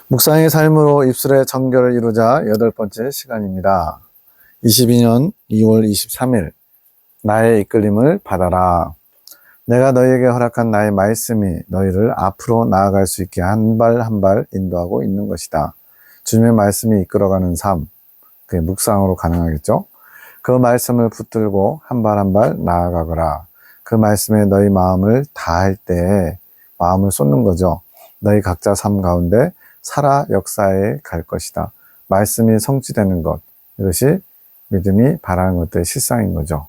묵상의 삶으로 입술의 정결을 이루자 8번째 시간입니다. 22년 2월 23일 나의 이끌림을 받아라. 내가 너희에게 허락한 나의 말씀이 너희를 앞으로 나아갈 수 있게 한 발 한 발 인도하고 있는 것이다. 주님의 말씀이 이끌어가는 삶, 그게 묵상으로 가능하겠죠. 그 말씀을 붙들고 한 발 한 발 나아가거라. 그 말씀에 너희 마음을 다할 때 마음을 쏟는 거죠. 너희 각자 삶 가운데 살아 역사에 갈 것이다. 말씀이 성취되는 것, 이것이 믿음이 바라는 것들의 실상인 거죠.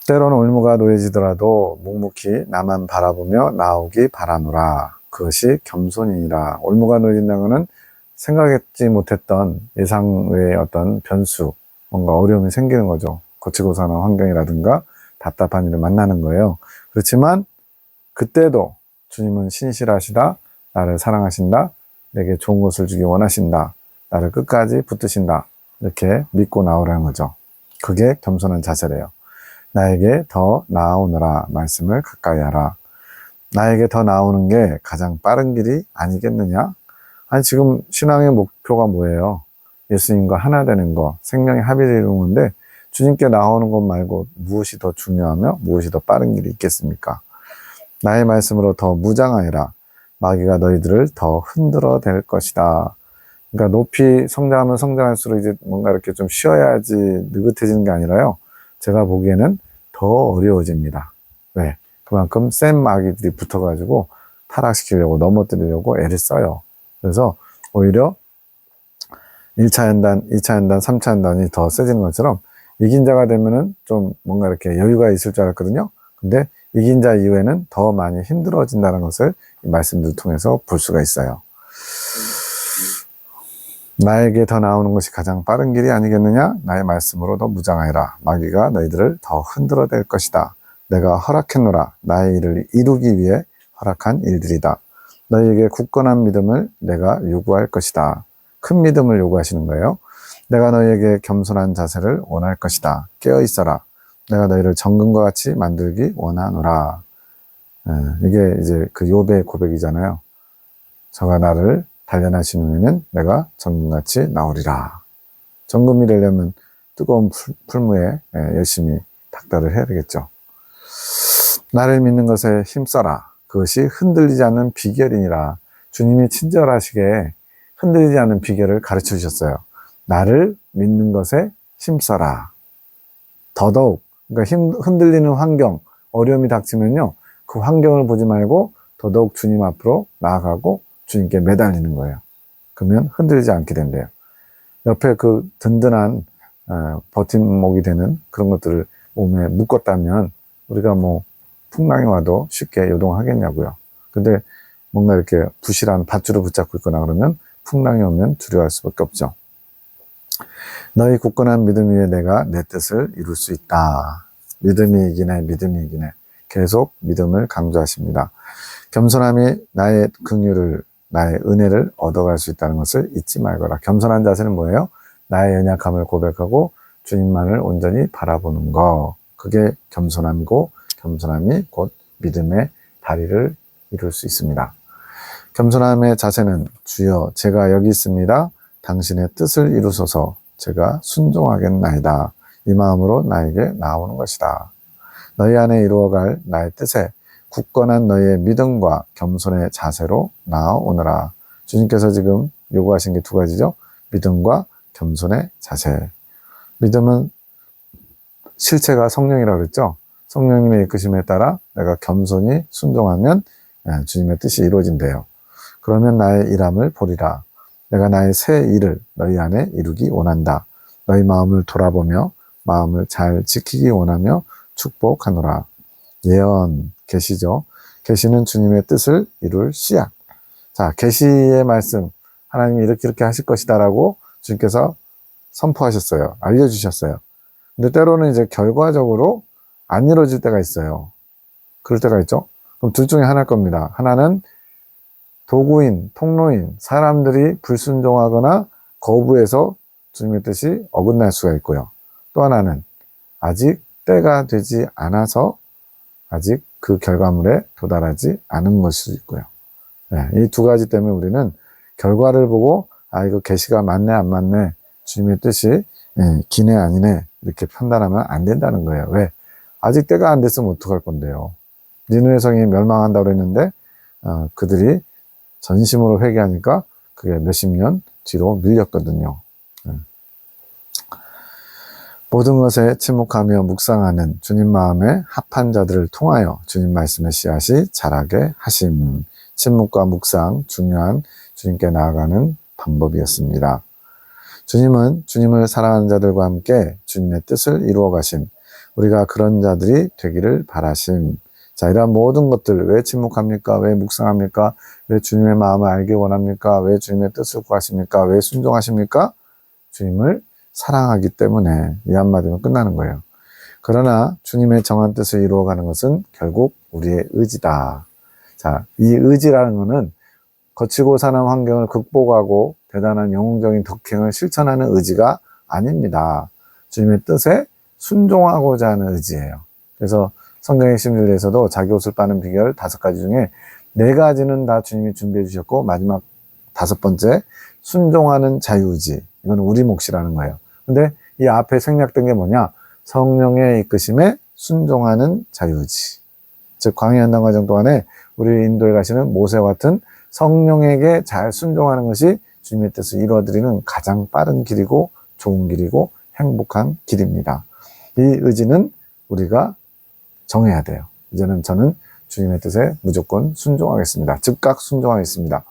때로는 올무가 놓여지더라도 묵묵히 나만 바라보며 나오기 바라노라. 그것이 겸손이니라. 올무가 놓여진다는 것은 생각했지 못했던 예상 외의 어떤 변수, 뭔가 어려움이 생기는 거죠. 거치고 사는 환경이라든가 답답한 일을 만나는 거예요. 그렇지만 그때도 주님은 신실하시다. 나를 사랑하신다. 내게 좋은 것을 주기 원하신다. 나를 끝까지 붙드신다. 이렇게 믿고 나오라는 거죠. 그게 겸손한 자세래요. 나에게 더 나아오너라. 말씀을 가까이 하라. 나에게 더 나오는 게 가장 빠른 길이 아니겠느냐? 아니, 지금 신앙의 목표가 뭐예요? 예수님과 하나 되는 거, 생명의 합의를 이루는 건데 주님께 나오는 것 말고 무엇이 더 중요하며 무엇이 더 빠른 길이 있겠습니까? 나의 말씀으로 더 무장하여라. 마귀가 너희들을 더 흔들어 댈 것이다. 그러니까 높이 성장하면 성장할수록 이제 뭔가 이렇게 좀 쉬어야지 느긋해지는 게 아니라요. 제가 보기에는 더 어려워집니다. 왜? 그만큼 센 마귀들이 붙어가지고 타락시키려고 넘어뜨리려고 애를 써요. 그래서 오히려 1차 연단, 2차 연단, 3차 연단이 더 세지는 것처럼 이긴 자가 되면은 좀 뭔가 이렇게 여유가 있을 줄 알았거든요. 근데 이긴 자 이후에는 더 많이 힘들어진다는 것을 이 말씀들 통해서 볼 수가 있어요. 나에게 더 나오는 것이 가장 빠른 길이 아니겠느냐? 나의 말씀으로 더 무장하여라. 마귀가 너희들을 더 흔들어 댈 것이다. 내가 허락했노라. 나의 일을 이루기 위해 허락한 일들이다. 너희에게 굳건한 믿음을 내가 요구할 것이다. 큰 믿음을 요구하시는 거예요. 내가 너희에게 겸손한 자세를 원할 것이다. 깨어 있어라. 내가 너희를 정금과 같이 만들기 원하노라. 이게 이제 그 욥의 고백이잖아요. 저가 나를 단련하신 후에는 내가 정금같이 나오리라. 정금이 되려면 뜨거운 풀무에 열심히 닥달을 해야 되겠죠. 나를 믿는 것에 힘써라. 그것이 흔들리지 않는 비결이니라. 주님이 친절하시게 흔들리지 않는 비결을 가르쳐 주셨어요. 나를 믿는 것에 힘써라. 더더욱, 그러니까 흔들리는 환경, 어려움이 닥치면요, 그 환경을 보지 말고 더더욱 주님 앞으로 나아가고 주님께 매달리는 거예요. 그러면 흔들리지 않게 된대요. 옆에 그 든든한 버팀목이 되는 그런 것들을 몸에 묶었다면 우리가 뭐 풍랑이 와도 쉽게 요동하겠냐고요. 근데 뭔가 이렇게 부실한 밧줄을 붙잡고 있거나 그러면 풍랑이 오면 두려워할 수밖에 없죠. 너희 굳건한 믿음 위에 내가 내 뜻을 이룰 수 있다. 믿음이 이기네, 믿음이 이기네. 계속 믿음을 강조하십니다. 겸손함이 나의 긍휼을, 나의 은혜를 얻어갈 수 있다는 것을 잊지 말거라. 겸손한 자세는 뭐예요? 나의 연약함을 고백하고 주님만을 온전히 바라보는 거. 그게 겸손함이고, 겸손함이 곧 믿음의 다리를 이룰 수 있습니다. 겸손함의 자세는 주여 제가 여기 있습니다. 당신의 뜻을 이루소서. 제가 순종하겠나이다. 이 마음으로 나에게 나오는 것이다. 너희 안에 이루어갈 나의 뜻에 굳건한 너희의 믿음과 겸손의 자세로 나아오너라. 주님께서 지금 요구하신 게 두 가지죠. 믿음과 겸손의 자세. 믿음은 실체가 성령이라고 그랬죠. 성령님의 이끄심에 따라 내가 겸손히 순종하면 주님의 뜻이 이루어진대요. 그러면 나의 일함을 보리라. 내가 나의 새 일을 너희 안에 이루기 원한다. 너희 마음을 돌아보며 마음을 잘 지키기 원하며 축복하노라. 예언, 계시죠. 계시는 주님의 뜻을 이룰 씨앗. 자, 계시의 말씀, 하나님이 이렇게 하실 것이다 라고 주님께서 선포하셨어요. 알려주셨어요. 근데 때로는 이제 결과적으로 안 이루어질 때가 있어요. 그럴 때가 있죠. 그럼 둘 중에 하나일 겁니다. 하나는 도구인, 통로인, 사람들이 불순종하거나 거부해서 주님의 뜻이 어긋날 수가 있고요. 또 하나는 아직 때가 되지 않아서 아직 그 결과물에 도달하지 않은 것일 수 있고요. 이 두 가지 때문에 우리는 결과를 보고 이거 계시가 맞네 안 맞네, 주님의 뜻이 기네 아니네 이렇게 판단하면 안 된다는 거예요. 왜? 아직 때가 안 됐으면 어떡할 건데요. 니느웨 성이 멸망한다고 했는데 그들이 전심으로 회개하니까 그게 몇십 년 뒤로 밀렸거든요. 모든 것에 침묵하며 묵상하는 주님 마음에 합한 자들을 통하여 주님 말씀의 씨앗이 자라게 하심. 침묵과 묵상, 중요한 주님께 나아가는 방법이었습니다. 주님은 주님을 사랑하는 자들과 함께 주님의 뜻을 이루어 가심. 우리가 그런 자들이 되기를 바라심. 자, 이러한 모든 것들, 왜 침묵합니까? 왜 묵상합니까? 왜 주님의 마음을 알기 원합니까? 왜 주님의 뜻을 구하십니까? 왜 순종하십니까? 주님을 사랑하기 때문에. 이 한마디면 끝나는 거예요. 그러나 주님의 정한 뜻을 이루어가는 것은 결국 우리의 의지다. 자, 이 의지라는 것은 거치고 사는 환경을 극복하고 대단한 영웅적인 덕행을 실천하는 의지가 아닙니다. 주님의 뜻에 순종하고자 하는 의지예요. 그래서 성경의 심리에서도 자기 옷을 빠는 비결 5가지 중에 4가지는 다 주님이 준비해 주셨고, 마지막 5번째, 순종하는 자유의지. 이건 우리 몫이라는 거예요. 근데 이 앞에 생략된 게 뭐냐? 성령의 이끄심에 순종하는 자유의지. 즉 광야 연단 과정 동안에 우리 인도에 가시는 모세와 같은 성령에게 잘 순종하는 것이 주님의 뜻을 이루어드리는 가장 빠른 길이고 좋은 길이고 행복한 길입니다. 이 의지는 우리가 정해야 돼요. 이제는 저는 주님의 뜻에 무조건 순종하겠습니다. 즉각 순종하겠습니다.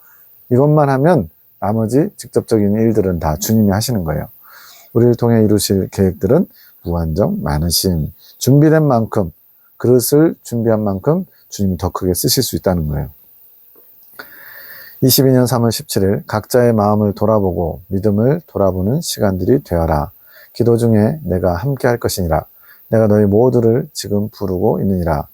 이것만 하면 나머지 직접적인 일들은 다 주님이 하시는 거예요. 우리를 통해 이루실 계획들은 무한정 많으심. 준비된 만큼, 그릇을 준비한 만큼 주님이 더 크게 쓰실 수 있다는 거예요. 22년 3월 17일 각자의 마음을 돌아보고 믿음을 돌아보는 시간들이 되어라. 기도 중에 내가 함께 할 것이니라. 내가 너희 모두를 지금 부르고 있느니라.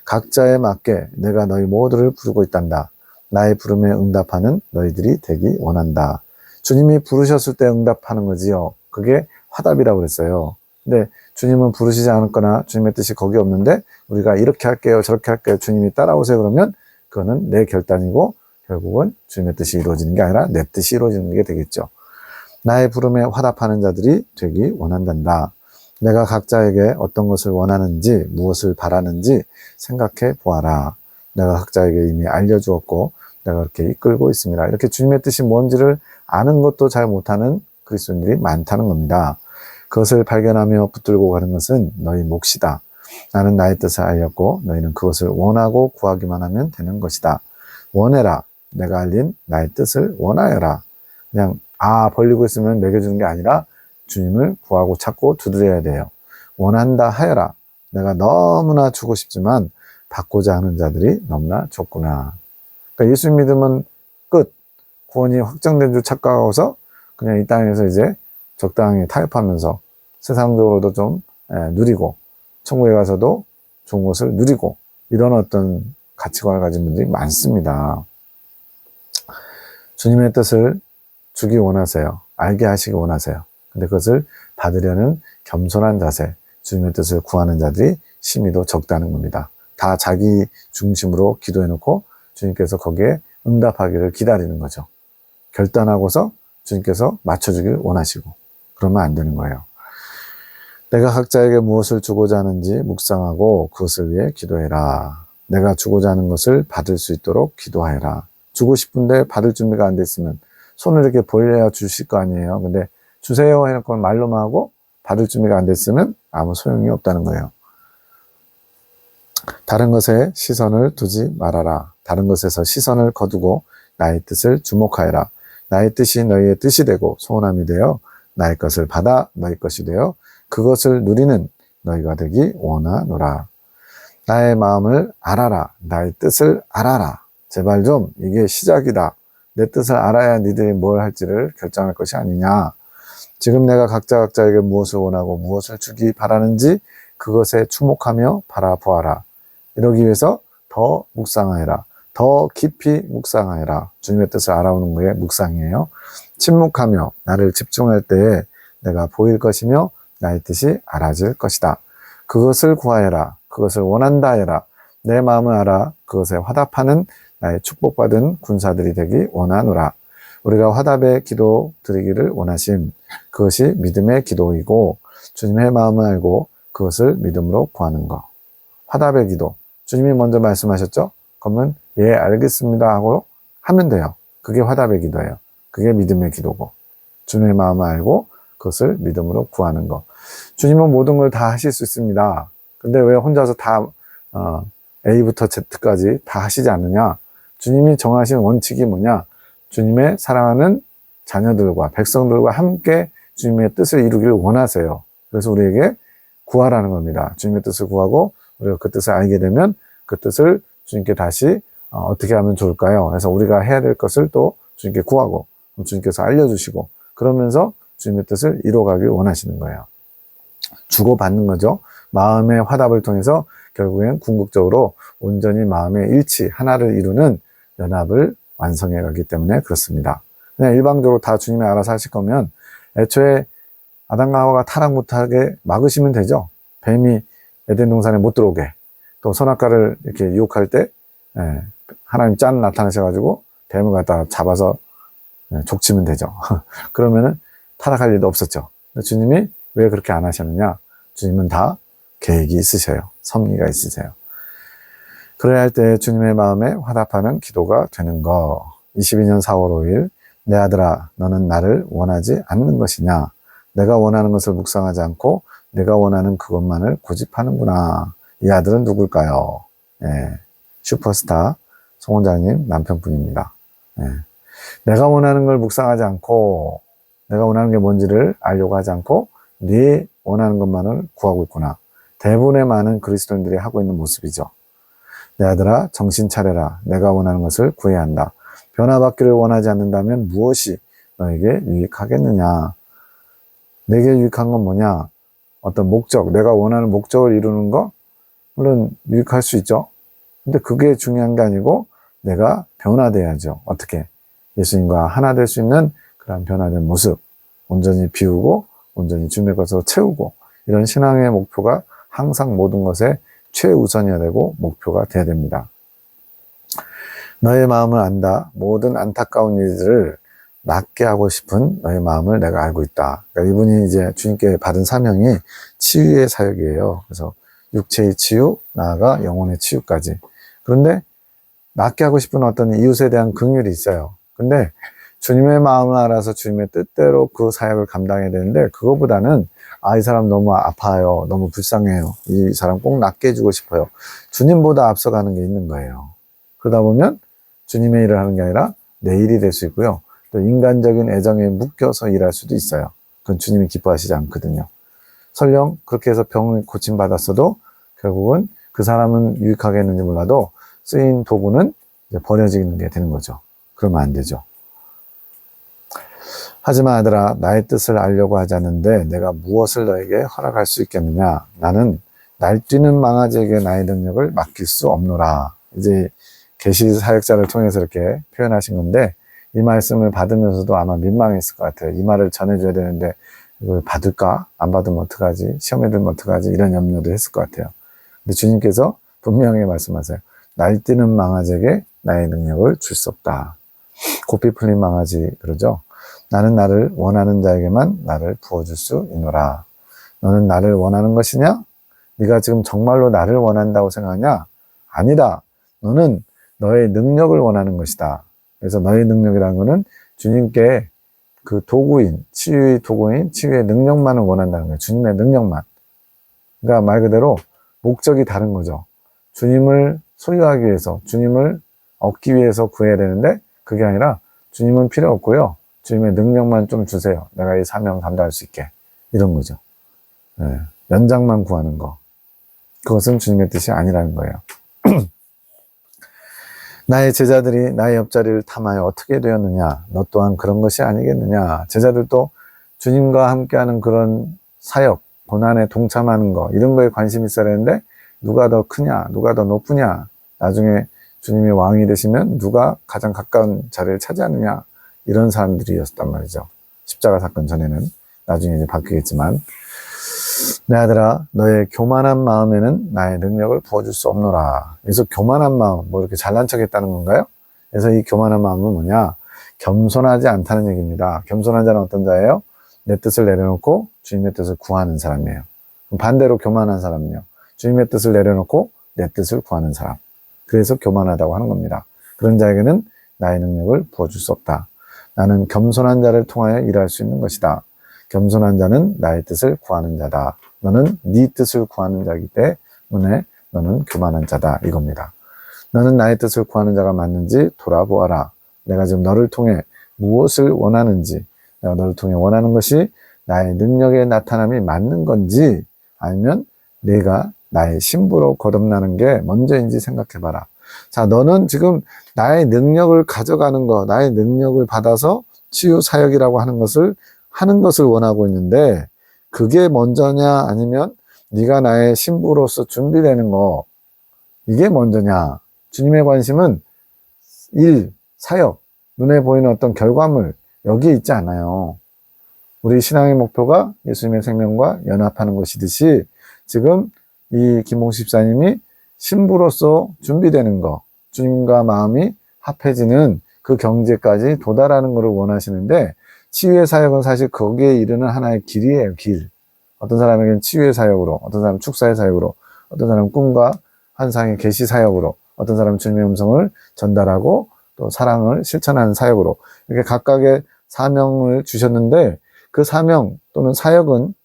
각자에 맞게 내가 너희 모두를 부르고 있단다. 나의 부름에 응답하는 너희들이 되기 원한다. 주님이 부르셨을 때 응답하는 거지요. 그게 화답이라고 그랬어요. 근데 주님은 부르시지 않았거나 주님의 뜻이 거기 없는데 우리가 이렇게 할게요, 저렇게 할게요, 주님이 따라오세요 그러면 그거는 내 결단이고 결국은 주님의 뜻이 이루어지는 게 아니라 내 뜻이 이루어지는 게 되겠죠. 나의 부름에 화답하는 자들이 되기 원한단다. 내가 각자에게 어떤 것을 원하는지, 무엇을 바라는지 생각해 보아라. 내가 각자에게 이미 알려주었고 내가 그렇게 이끌고 있습니다. 이렇게 주님의 뜻이 뭔지를 아는 것도 잘 못하는 그리스도인들이 많다는 겁니다. 그것을 발견하며 붙들고 가는 것은 너희 몫이다. 나는 나의 뜻을 알렸고 너희는 그것을 원하고 구하기만 하면 되는 것이다. 원해라. 내가 알린 나의 뜻을 원하여라. 그냥 벌리고 있으면 먹여주는 게 아니라 주님을 구하고 찾고 두드려야 돼요. 원한다 하여라. 내가 너무나 주고 싶지만 받고자 하는 자들이 너무나 적구나. 그러니까 예수 믿으면 끝. 구원이 확정된 줄 착각하고서 그냥 이 땅에서 이제 적당히 타협하면서 세상적으로도 좀 누리고 천국에 가서도 좋은 것을 누리고 이런 어떤 가치관을 가진 분들이 많습니다. 주님의 뜻을 주기 원하세요. 알게 하시기 원하세요. 근데 그것을 받으려는 겸손한 자세, 주님의 뜻을 구하는 자들이 심히도 적다는 겁니다. 다 자기 중심으로 기도해놓고 주님께서 거기에 응답하기를 기다리는 거죠. 결단하고서 주님께서 맞춰주길 원하시고 그러면 안 되는 거예요. 내가 각자에게 무엇을 주고자 하는지 묵상하고 그것을 위해 기도해라. 내가 주고자 하는 것을 받을 수 있도록 기도하여라. 주고 싶은데 받을 준비가 안 됐으면 손을 이렇게 벌려야 주실 거 아니에요. 근데 주세요 해놓고 말로만 하고 받을 준비가 안 됐으면 아무 소용이 없다는 거예요. 다른 것에 시선을 두지 말아라. 다른 것에서 시선을 거두고 나의 뜻을 주목하여라. 나의 뜻이 너희의 뜻이 되고 소원함이 되어 나의 것을 받아 너희 것이 되어 그것을 누리는 너희가 되기 원하노라. 나의 마음을 알아라. 나의 뜻을 알아라. 제발 좀 이게 시작이다. 내 뜻을 알아야 니들이 뭘 할지를 결정할 것이 아니냐. 지금 내가 각자에게 무엇을 원하고 무엇을 주기 바라는지 그것에 주목하며 바라보아라. 이러기 위해서 더 묵상하여라. 더 깊이 묵상하여라. 주님의 뜻을 알아오는 게 묵상이에요. 침묵하며 나를 집중할 때에 내가 보일 것이며 나의 뜻이 알아질 것이다. 그것을 구하여라. 그것을 원한다 하여라. 내 마음을 알아. 그것에 화답하는 나의 축복받은 군사들이 되기 원하노라. 우리가 화답의 기도 드리기를 원하심, 그것이 믿음의 기도이고 주님의 마음을 알고 그것을 믿음으로 구하는 것. 화답의 기도. 주님이 먼저 말씀하셨죠? 그러면 예 알겠습니다 하고 하면 돼요. 그게 화답의 기도예요. 그게 믿음의 기도고 주님의 마음을 알고 그것을 믿음으로 구하는 것. 주님은 모든 걸 다 하실 수 있습니다. 근데 왜 혼자서 다 A부터 Z까지 다 하시지 않느냐? 주님이 정하신 원칙이 뭐냐? 주님의 사랑하는 자녀들과 백성들과 함께 주님의 뜻을 이루기를 원하세요. 그래서 우리에게 구하라는 겁니다. 주님의 뜻을 구하고 우리가 그 뜻을 알게 되면 그 뜻을 주님께 다시 어떻게 하면 좋을까요? 그래서 우리가 해야 될 것을 또 주님께 구하고 주님께서 알려주시고 그러면서 주님의 뜻을 이루어가길 원하시는 거예요. 주고받는 거죠. 마음의 화답을 통해서 결국엔 궁극적으로 온전히 마음의 일치, 하나를 이루는 연합을 완성해 가기 때문에 그렇습니다. 그냥 일방적으로 다 주님이 알아서 하실 거면 애초에 아담과 하와가 타락 못하게 막으시면 되죠. 뱀이 에덴 동산에 못 들어오게. 또 선악과를 이렇게 유혹할 때 하나님 짠 나타나셔가지고 뱀을 갖다가 잡아서 족치면 되죠. 그러면은 타락할 일도 없었죠. 주님이 왜 그렇게 안 하셨느냐? 주님은 다 계획이 있으셔요. 섭리가 있으세요. 그래야 할 때 주님의 마음에 화답하는 기도가 되는 거. 22년 4월 5일 내 아들아 너는 나를 원하지 않는 것이냐? 내가 원하는 것을 묵상하지 않고 내가 원하는 그것만을 고집하는구나. 이 아들은 누굴까요? 슈퍼스타 송 원장님 남편분입니다. 내가 원하는 걸 묵상하지 않고 내가 원하는 게 뭔지를 알려고 하지 않고 네 원하는 것만을 구하고 있구나. 대부분의 많은 그리스도인들이 하고 있는 모습이죠. 내 아들아 정신 차려라. 내가 원하는 것을 구해야 한다. 변화받기를 원하지 않는다면 무엇이 너에게 유익하겠느냐. 내게 유익한 건 뭐냐. 어떤 목적, 내가 원하는 목적을 이루는 거 물론 유익할 수 있죠. 근데 그게 중요한 게 아니고 내가 변화돼야죠. 어떻게? 예수님과 하나 될 수 있는 그런 변화된 모습, 온전히 비우고 온전히 주님의 것으로 채우고 이런 신앙의 목표가 항상 모든 것에 최우선이어야 되고 목표가 돼야 됩니다. 너의 마음을 안다. 모든 안타까운 일들을 낫게 하고 싶은 너의 마음을 내가 알고 있다. 그러니까 이분이 이제 주님께 받은 사명이 치유의 사역이에요. 그래서 육체의 치유, 나아가 영혼의 치유까지. 그런데 낫게 하고 싶은 어떤 이웃에 대한 긍휼이 있어요. 근데 주님의 마음을 알아서 주님의 뜻대로 그 사역을 감당해야 되는데 그거보다는 이 사람 너무 아파요. 너무 불쌍해요. 이 사람 꼭 낫게 해주고 싶어요. 주님보다 앞서가는 게 있는 거예요. 그러다 보면 주님의 일을 하는 게 아니라 내 일이 될 수 있고요. 또 인간적인 애정에 묶여서 일할 수도 있어요. 그건 주님이 기뻐하시지 않거든요. 설령 그렇게 해서 병을 고침받았어도 결국은 그 사람은 유익하게 했는지 몰라도 쓰인 도구는 이제 버려지는 게 되는 거죠. 그러면 안 되죠. 하지만 아들아 나의 뜻을 알려고 하지 않는데 내가 무엇을 너에게 허락할 수 있겠느냐. 나는 날뛰는 망아지에게 나의 능력을 맡길 수 없노라. 이제 계시 사역자를 통해서 이렇게 표현하신 건데 이 말씀을 받으면서도 아마 민망했을 것 같아요. 이 말을 전해줘야 되는데 이걸 받을까? 안 받으면 어떡하지? 시험에 들면 어떡하지? 이런 염려도 했을 것 같아요. 근데 주님께서 분명히 말씀하세요. 날뛰는 망아지에게 나의 능력을 줄 수 없다. 고삐 풀린 망아지 그러죠. 나는 나를 원하는 자에게만 나를 부어줄 수 있노라. 너는 나를 원하는 것이냐? 네가 지금 정말로 나를 원한다고 생각하냐? 아니다. 너는 너의 능력을 원하는 것이다. 그래서 너의 능력이라는 것은 주님께 그 도구인, 치유의 도구인, 치유의 능력만을 원한다는 거예요. 주님의 능력만. 그러니까 말 그대로 목적이 다른 거죠. 주님을 소유하기 위해서, 주님을 얻기 위해서 구해야 되는데 그게 아니라 주님은 필요 없고요. 주님의 능력만 좀 주세요. 내가 이 사명 감당할 수 있게. 이런 거죠. 연장만 구하는 거. 그것은 주님의 뜻이 아니라는 거예요. 나의 제자들이 나의 옆자리를 탐하여 어떻게 되었느냐. 너 또한 그런 것이 아니겠느냐. 제자들도 주님과 함께하는 그런 사역, 고난에 동참하는 거 이런 거에 관심이 있어야 되는데 누가 더 크냐, 누가 더 높으냐. 나중에 주님이 왕이 되시면 누가 가장 가까운 자리를 차지하느냐. 이런 사람들이었단 말이죠. 십자가 사건 전에는. 나중에 이제 바뀌겠지만. 내 아들아 너의 교만한 마음에는 나의 능력을 부어줄 수 없노라. 그래서 교만한 마음, 뭐 이렇게 잘난 척 했다는 건가요? 그래서 이 교만한 마음은 뭐냐? 겸손하지 않다는 얘기입니다. 겸손한 자는 어떤 자예요? 내 뜻을 내려놓고 주님의 뜻을 구하는 사람이에요. 반대로 교만한 사람은요. 주님의 뜻을 내려놓고 내 뜻을 구하는 사람. 그래서 교만하다고 하는 겁니다. 그런 자에게는 나의 능력을 부어줄 수 없다. 나는 겸손한 자를 통하여 일할 수 있는 것이다. 겸손한 자는 나의 뜻을 구하는 자다. 너는 네 뜻을 구하는 자이기 때문에 너는 교만한 자다. 이겁니다. 너는 나의 뜻을 구하는 자가 맞는지 돌아보아라. 내가 지금 너를 통해 무엇을 원하는지, 내가 너를 통해 원하는 것이 나의 능력의 나타남이 맞는 건지, 아니면 내가 나의 신부로 거듭나는 게 먼저인지 생각해봐라. 자, 너는 지금 나의 능력을 가져가는 거, 나의 능력을 받아서 치유 사역이라고 하는 것을 원하고 있는데, 그게 먼저냐, 아니면 네가 나의 신부로서 준비되는 거, 이게 먼저냐. 주님의 관심은 일, 사역, 눈에 보이는 어떤 결과물, 여기에 있지 않아요. 우리 신앙의 목표가 예수님의 생명과 연합하는 것이듯이 지금 이 김홍식 집사님이 신부로서 준비되는 거, 주님과 마음이 합해지는 그 경지까지 도달하는 것을 원하시는데, 치유의 사역은 사실 거기에 이르는 하나의 길이에요, 길. 어떤 사람에게는 치유의 사역으로, 어떤 사람은 축사의 사역으로, 어떤 사람은 꿈과 환상의 계시 사역으로, 어떤 사람은 주님의 음성을 전달하고 또 사랑을 실천하는 사역으로, 이렇게 각각의 사명을 주셨는데, 그 사명 또는 사역은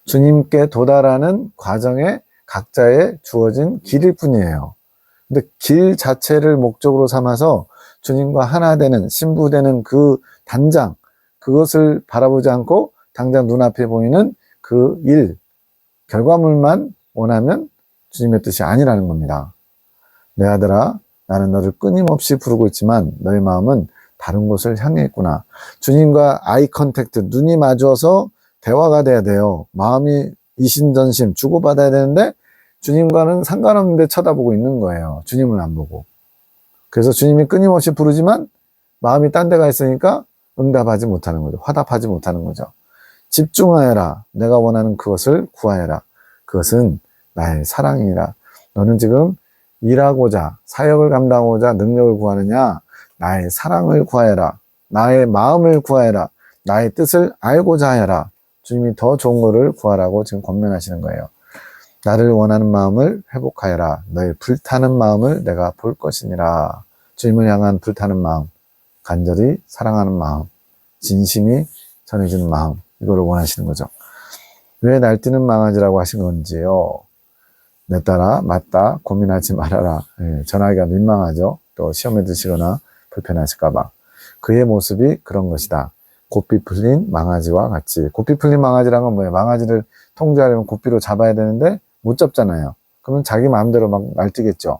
주님께 도달하는 과정에 각자의 주어진 길일 뿐이에요. 근데 길 자체를 목적으로 삼아서 주님과 하나 되는, 신부되는 그 단장, 그것을 바라보지 않고 당장 눈앞에 보이는 그 일, 결과물만 원하면 주님의 뜻이 아니라는 겁니다. 내 아들아, 나는 너를 끊임없이 부르고 있지만 너의 마음은 다른 곳을 향해 있구나. 주님과 아이 컨택트, 눈이 마주어서 대화가 돼야 돼요. 마음이 이심전심 주고받아야 되는데 주님과는 상관없는데 쳐다보고 있는 거예요. 주님을 안 보고. 그래서 주님이 끊임없이 부르지만 마음이 딴 데가 있으니까 응답하지 못하는 거죠. 화답하지 못하는 거죠. 집중하여라. 내가 원하는 그것을 구하여라. 그것은 나의 사랑이라. 너는 지금 일하고자, 사역을 감당하고자 능력을 구하느냐? 나의 사랑을 구하여라. 나의 마음을 구하여라. 나의 뜻을 알고자 하여라. 주님이 더 좋은 거를 구하라고 지금 권면하시는 거예요. 나를 원하는 마음을 회복하여라. 너의 불타는 마음을 내가 볼 것이니라. 주님을 향한 불타는 마음, 간절히 사랑하는 마음, 진심이 전해지는 마음, 이거를 원하시는 거죠. 왜 날뛰는 망아지라고 하신 건지요. 내 딸아, 맞다, 고민하지 말아라. 전하기가 민망하죠. 또 시험에 드시거나 불편하실까봐. 그의 모습이 그런 것이다. 고삐 풀린 망아지와 같이. 고삐 풀린 망아지란 건 뭐예요? 망아지를 통제하려면 고삐로 잡아야 되는데 못 잡잖아요. 그러면 자기 마음대로 막 날뛰겠죠.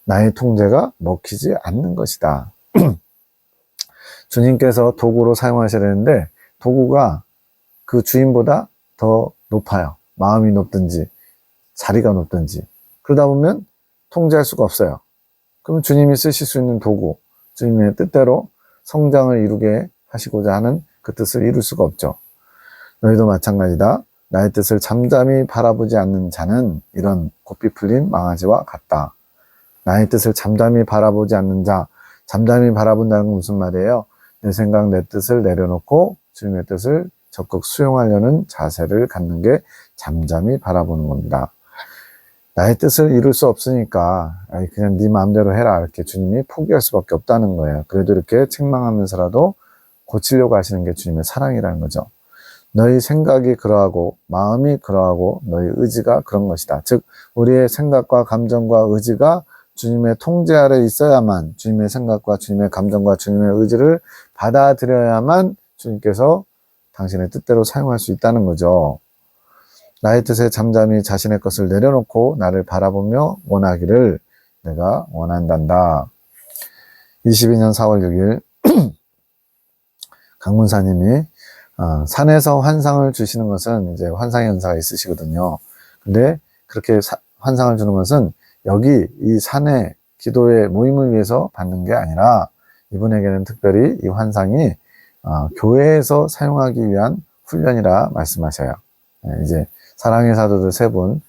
나의 통제가 먹히지 않는 것이다. 주님께서 도구로 사용하셔야 되는데 도구가 그 주인보다 더 높아요. 마음이 높든지 자리가 높든지. 그러다 보면 통제할 수가 없어요. 그러면 주님이 쓰실 수 있는 도구, 주님의 뜻대로 성장을 이루게 하시고자 하는 그 뜻을 이룰 수가 없죠. 너희도 마찬가지다. 나의 뜻을 잠잠히 바라보지 않는 자는 이런 고삐 풀린 망아지와 같다. 나의 뜻을 잠잠히 바라보지 않는 자, 잠잠히 바라본다는 건 무슨 말이에요? 내 생각, 내 뜻을 내려놓고 주님의 뜻을 적극 수용하려는 자세를 갖는 게 잠잠히 바라보는 겁니다. 나의 뜻을 이룰 수 없으니까 그냥 네 마음대로 해라 이렇게 주님이 포기할 수밖에 없다는 거예요. 그래도 이렇게 책망하면서라도 고치려고 하시는 게 주님의 사랑이라는 거죠. 너희 생각이 그러하고 마음이 그러하고 너희 의지가 그런 것이다. 즉 우리의 생각과 감정과 의지가 주님의 통제 아래 있어야만, 주님의 생각과 주님의 감정과 주님의 의지를 받아들여야만 주님께서 당신의 뜻대로 사용할 수 있다는 거죠. 나의 뜻에 잠잠히 자신의 것을 내려놓고 나를 바라보며 원하기를 내가 원한단다. 22년 4월 6일 강문사님이 산에서 환상을 주시는 것은 이제 환상의 은사가 있으시거든요. 근데 그렇게 환상을 주는 것은 여기 이 산에 기도의 모임을 위해서 받는 게 아니라 이분에게는 특별히 이 환상이 교회에서 사용하기 위한 훈련이라 말씀하셔요. 이제 사랑의 사도들 세 분,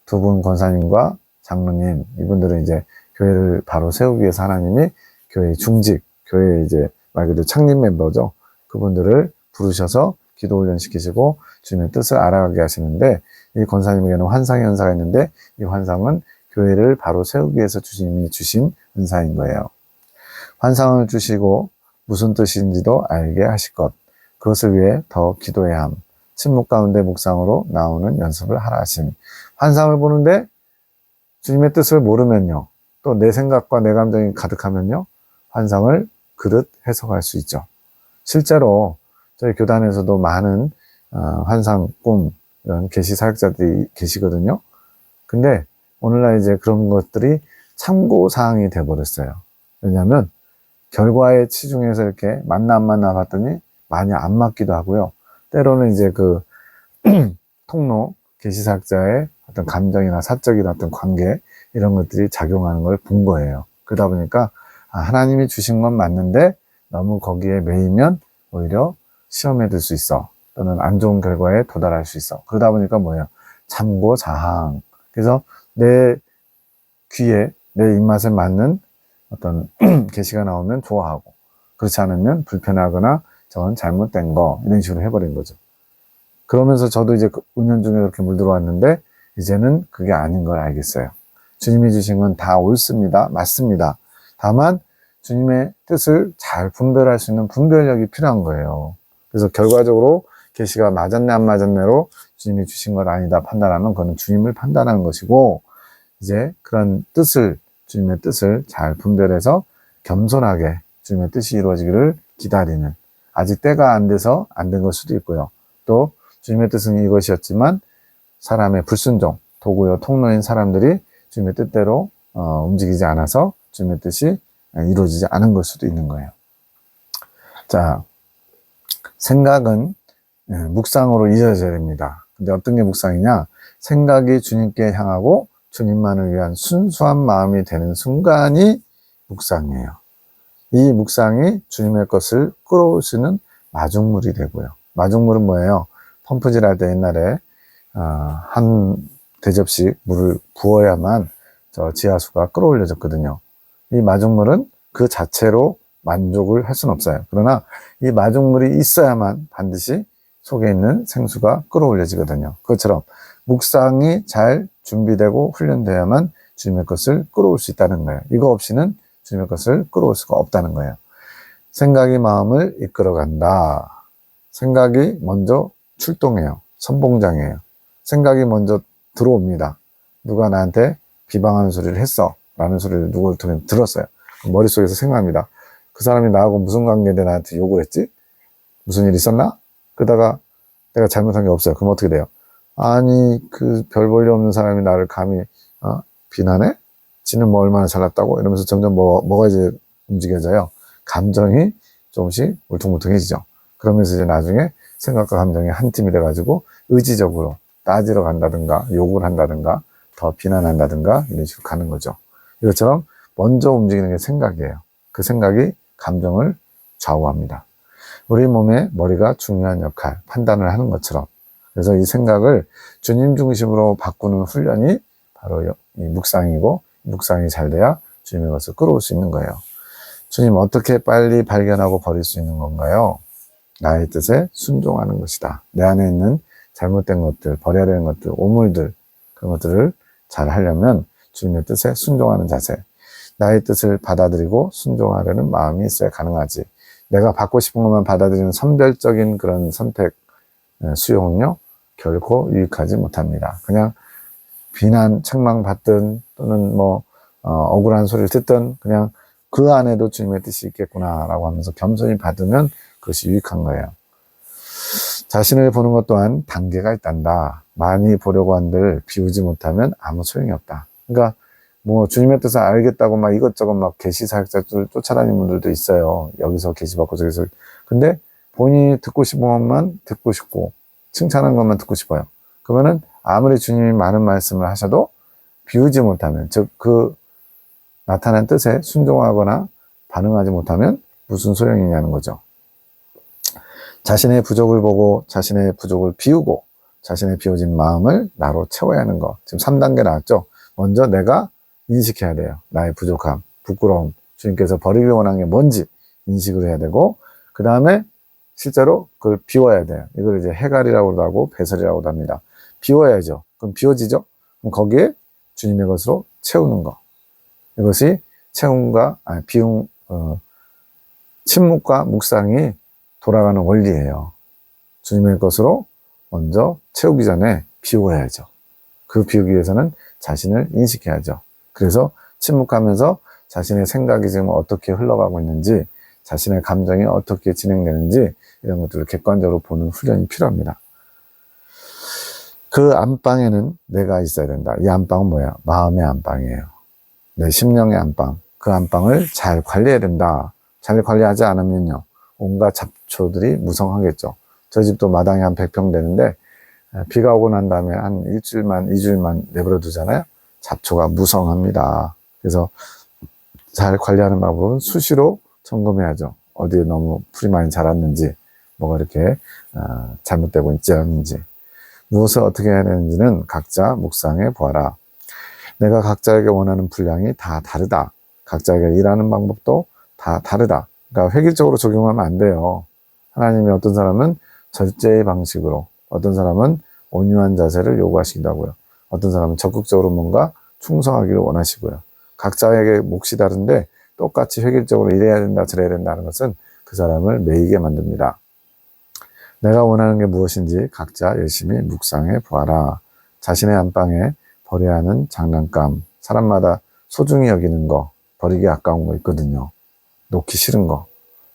두 분 권사님과 장로님, 이분들은 이제 교회를 바로 세우기 위해서 하나님이 교회의 중직, 교회 이제 말 그대로 창립 멤버죠. 그분들을 부르셔서 기도 훈련 시키시고 주님의 뜻을 알아가게 하시는데, 이 권사님에게는 환상의 은사가 있는데, 이 환상은 교회를 바로 세우기 위해서 주님이 주신 은사인 거예요. 환상을 주시고 무슨 뜻인지도 알게 하실 것, 그것을 위해 더 기도해야 함. 침묵 가운데 묵상으로 나오는 연습을 하라 하심. 환상을 보는데 주님의 뜻을 모르면요, 또 내 생각과 내 감정이 가득하면요, 환상을 그릇 해석할 수 있죠. 실제로 저희 교단에서도 많은 환상, 꿈, 이런 계시 사역자들이 계시거든요. 근데 오늘날 이제 그런 것들이 참고사항이 돼버렸어요. 왜냐하면 결과에 치중해서 이렇게 맞나 안 맞나 봤더니 많이 안 맞기도 하고요. 때로는 이제 그 통로, 계시사역자의 어떤 감정이나 사적인 어떤 관계, 이런 것들이 작용하는 걸 본 거예요. 그러다 보니까 하나님이 주신 건 맞는데 너무 거기에 매이면 오히려 시험에 들 수 있어. 또는 안 좋은 결과에 도달할 수 있어. 그러다 보니까 뭐예요? 참고사항. 그래서 내 귀에, 내 입맛에 맞는 어떤 계시가 나오면 좋아하고, 그렇지 않으면 불편하거나 저건 잘못된 거, 이런 식으로 해버린 거죠. 그러면서 저도 이제 은연중에 그렇게 물들어왔는데 이제는 그게 아닌 걸 알겠어요. 주님이 주신 건 다 옳습니다. 맞습니다. 다만 주님의 뜻을 잘 분별할 수 있는 분별력이 필요한 거예요. 그래서 결과적으로 계시가 맞았네 안 맞았네로 주님이 주신 건 아니다 판단하면 그거는 주님을 판단하는 것이고, 이제 그런 뜻을, 주님의 뜻을 잘 분별해서 겸손하게 주님의 뜻이 이루어지기를 기다리는, 아직 때가 안 돼서 안 된 걸 수도 있고요. 또 주님의 뜻은 이것이었지만 사람의 불순종, 도구요 통로인 사람들이 주님의 뜻대로 움직이지 않아서 주님의 뜻이 이루어지지 않은 걸 수도 있는 거예요. 자, 생각은 묵상으로 이어져야 됩니다. 근데 어떤 게 묵상이냐? 생각이 주님께 향하고 주님만을 위한 순수한 마음이 되는 순간이 묵상이에요. 이 묵상이 주님의 것을 끌어오시는 마중물이 되고요. 마중물은 뭐예요? 펌프질 할 때 옛날에 한 대접씩 물을 부어야만 저 지하수가 끌어올려졌거든요. 이 마중물은 그 자체로 만족을 할 수는 없어요. 그러나 이 마중물이 있어야만 반드시 속에 있는 생수가 끌어올려지거든요. 그것처럼 묵상이 잘 준비되고 훈련되어야만 주님의 것을 끌어올 수 있다는 거예요. 이거 없이는 주님의 것을 끌어올 수가 없다는 거예요. 생각이 마음을 이끌어간다. 생각이 먼저 출동해요. 선봉장이에요. 생각이 먼저 들어옵니다. 누가 나한테 비방하는 소리를 했어 라는 소리를 누구를 통해 들었어요. 머릿속에서 생각합니다. 그 사람이 나하고 무슨 관계인데 나한테 욕을 했지? 무슨 일 있었나? 그러다가 내가 잘못한 게 없어요. 그럼 어떻게 돼요? 아니, 그 별 볼일 없는 사람이 나를 감히 비난해? 지는 뭐 얼마나 잘났다고? 이러면서 점점 뭐가 이제 움직여져요. 감정이 조금씩 울퉁불퉁해지죠. 그러면서 이제 나중에 생각과 감정이 한 팀이 돼가지고 의지적으로 따지러 간다든가 욕을 한다든가 더 비난한다든가 이런 식으로 가는 거죠. 이것처럼 먼저 움직이는 게 생각이에요. 그 생각이 감정을 좌우합니다. 우리 몸의 머리가 중요한 역할, 판단을 하는 것처럼. 그래서 이 생각을 주님 중심으로 바꾸는 훈련이 바로 이 묵상이고, 묵상이 잘 돼야 주님의 것을 끌어올 수 있는 거예요. 주님 어떻게 빨리 발견하고 버릴 수 있는 건가요? 나의 뜻에 순종하는 것이다. 내 안에 있는 잘못된 것들, 버려야 되는 것들, 오물들, 그런 것들을 잘 하려면 주님의 뜻에 순종하는 자세. 나의 뜻을 받아들이고 순종하려는 마음이 있어야 가능하지. 내가 받고 싶은 것만 받아들이는 선별적인 그런 선택, 수용은요, 결코 유익하지 못합니다. 그냥 비난, 책망받든 또는 억울한 소리를 듣든 그냥 그 안에도 주님의 뜻이 있겠구나라고 하면서 겸손히 받으면 그것이 유익한 거예요. 자신을 보는 것 또한 단계가 있단다. 많이 보려고 한들 비우지 못하면 아무 소용이 없다. 그러니까 주님의 뜻을 알겠다고 막 이것저것 막 계시 사역자들 쫓아다니는 분들도 있어요. 여기서 계시 받고 저기서. 근데 본인이 듣고 싶은 것만 듣고 싶고 칭찬한 것만 듣고 싶어요. 그러면은 아무리 주님이 많은 말씀을 하셔도 비우지 못하면, 즉 그 나타난 뜻에 순종하거나 반응하지 못하면 무슨 소용이냐는 거죠. 자신의 부족을 보고 자신의 부족을 비우고 자신의 비워진 마음을 나로 채워야 하는 거. 지금 3단계 나왔죠. 먼저 내가 인식해야 돼요. 나의 부족함, 부끄러움, 주님께서 버리기 원한 게 뭔지 인식을 해야 되고, 그 다음에 실제로 그걸 비워야 돼요. 이걸 이제 해갈이라고도 하고 배설이라고도 합니다. 비워야죠. 그럼 비워지죠? 그럼 거기에 주님의 것으로 채우는 거. 이것이 침묵과 묵상이 돌아가는 원리예요. 주님의 것으로 먼저 채우기 전에 비워야죠. 그 비우기 위해서는 자신을 인식해야죠. 그래서 침묵하면서 자신의 생각이 지금 어떻게 흘러가고 있는지, 자신의 감정이 어떻게 진행되는지 이런 것들을 객관적으로 보는 훈련이 필요합니다. 그 안방에는 내가 있어야 된다. 이 안방은 뭐야? 마음의 안방이에요. 내 심령의 안방. 그 안방을 잘 관리해야 된다. 잘 관리하지 않으면요, 온갖 잡초들이 무성하겠죠. 저 집도 마당이 한 100평 되는데 비가 오고 난 다음에 한 일주일만 2주일만 내버려 두잖아요. 잡초가 무성합니다. 그래서 잘 관리하는 방법은 수시로 점검해야죠. 어디에 너무 풀이 많이 자랐는지, 뭐가 이렇게 잘못되고 있지 않은지, 무엇을 어떻게 해야 되는지는 각자 묵상해 보아라. 내가 각자에게 원하는 분량이 다 다르다. 각자에게 일하는 방법도 다 다르다. 그러니까 획일적으로 적용하면 안 돼요. 하나님이 어떤 사람은 절제의 방식으로, 어떤 사람은 온유한 자세를 요구하시기도 하고요. 어떤 사람은 적극적으로 뭔가 충성하기를 원하시고요. 각자에게 몫이 다른데 똑같이 획일적으로 이래야 된다 저래야 된다는 것은 그 사람을 매이게 만듭니다. 내가 원하는 게 무엇인지 각자 열심히 묵상해 보아라. 자신의 안방에 버려야 하는 장난감, 사람마다 소중히 여기는 거, 버리기 아까운 거 있거든요. 놓기 싫은 거,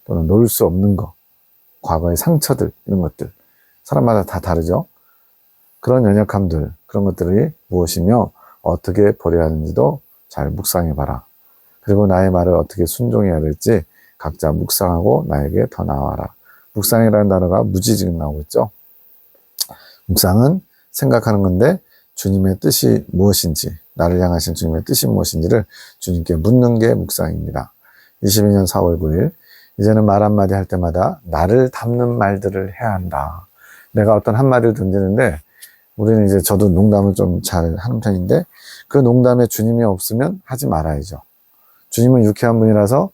또는 놓을 수 없는 거, 과거의 상처들, 이런 것들 사람마다 다 다르죠. 그런 연약함들, 그런 것들이 무엇이며 어떻게 버려야 하는지도 잘 묵상해 봐라. 그리고 나의 말을 어떻게 순종해야 될지 각자 묵상하고 나에게 더 나와라. 묵상이라는 단어가 무지 지금 나오고 있죠. 묵상은 생각하는 건데 주님의 뜻이 무엇인지, 나를 향하신 주님의 뜻이 무엇인지를 주님께 묻는 게 묵상입니다. 22년 4월 9일, 이제는 말 한마디 할 때마다 나를 담는 말들을 해야 한다. 내가 어떤 한마디를 던지는데, 우리는 이제 저도 농담을 좀 잘 하는 편인데, 그 농담에 주님이 없으면 하지 말아야죠. 주님은 유쾌한 분이라서,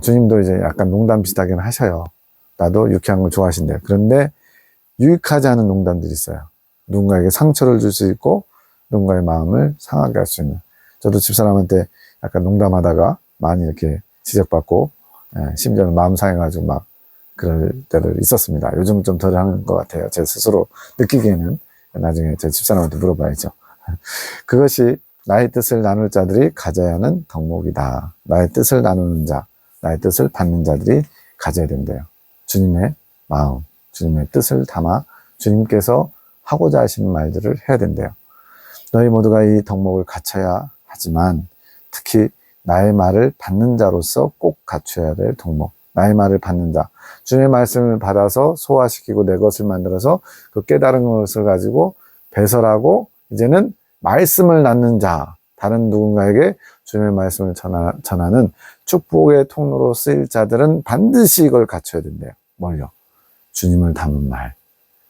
주님도 이제 약간 농담 비슷하게는 하셔요. 나도 유쾌한 걸 좋아하신대요. 그런데 유익하지 않은 농담들이 있어요. 누군가에게 상처를 줄 수 있고, 누군가의 마음을 상하게 할 수 있는. 저도 집사람한테 약간 농담하다가 많이 이렇게 지적받고, 심지어는 마음 상해가지고 막 그럴 때도 있었습니다. 요즘 좀 덜 하는 것 같아요. 제 스스로 느끼기에는. 나중에 제 집사람한테 물어봐야죠. 그것이 나의 뜻을 나눌 자들이 가져야 하는 덕목이다. 나의 뜻을 나누는 자, 나의 뜻을 받는 자들이 가져야 된대요. 주님의 마음, 주님의 뜻을 담아 주님께서 하고자 하시는 말들을 해야 된대요. 너희 모두가 이 덕목을 갖춰야 하지만 특히 나의 말을 받는 자로서 꼭 갖춰야 될 덕목. 나의 말을 받는 자. 주님의 말씀을 받아서 소화시키고 내 것을 만들어서 그 깨달은 것을 가지고 배설하고 이제는 말씀을 낳는 자. 다른 누군가에게 주님의 말씀을 전하는 축복의 통로로 쓰일 자들은 반드시 이걸 갖춰야 된대요. 뭘요? 주님을 담은 말.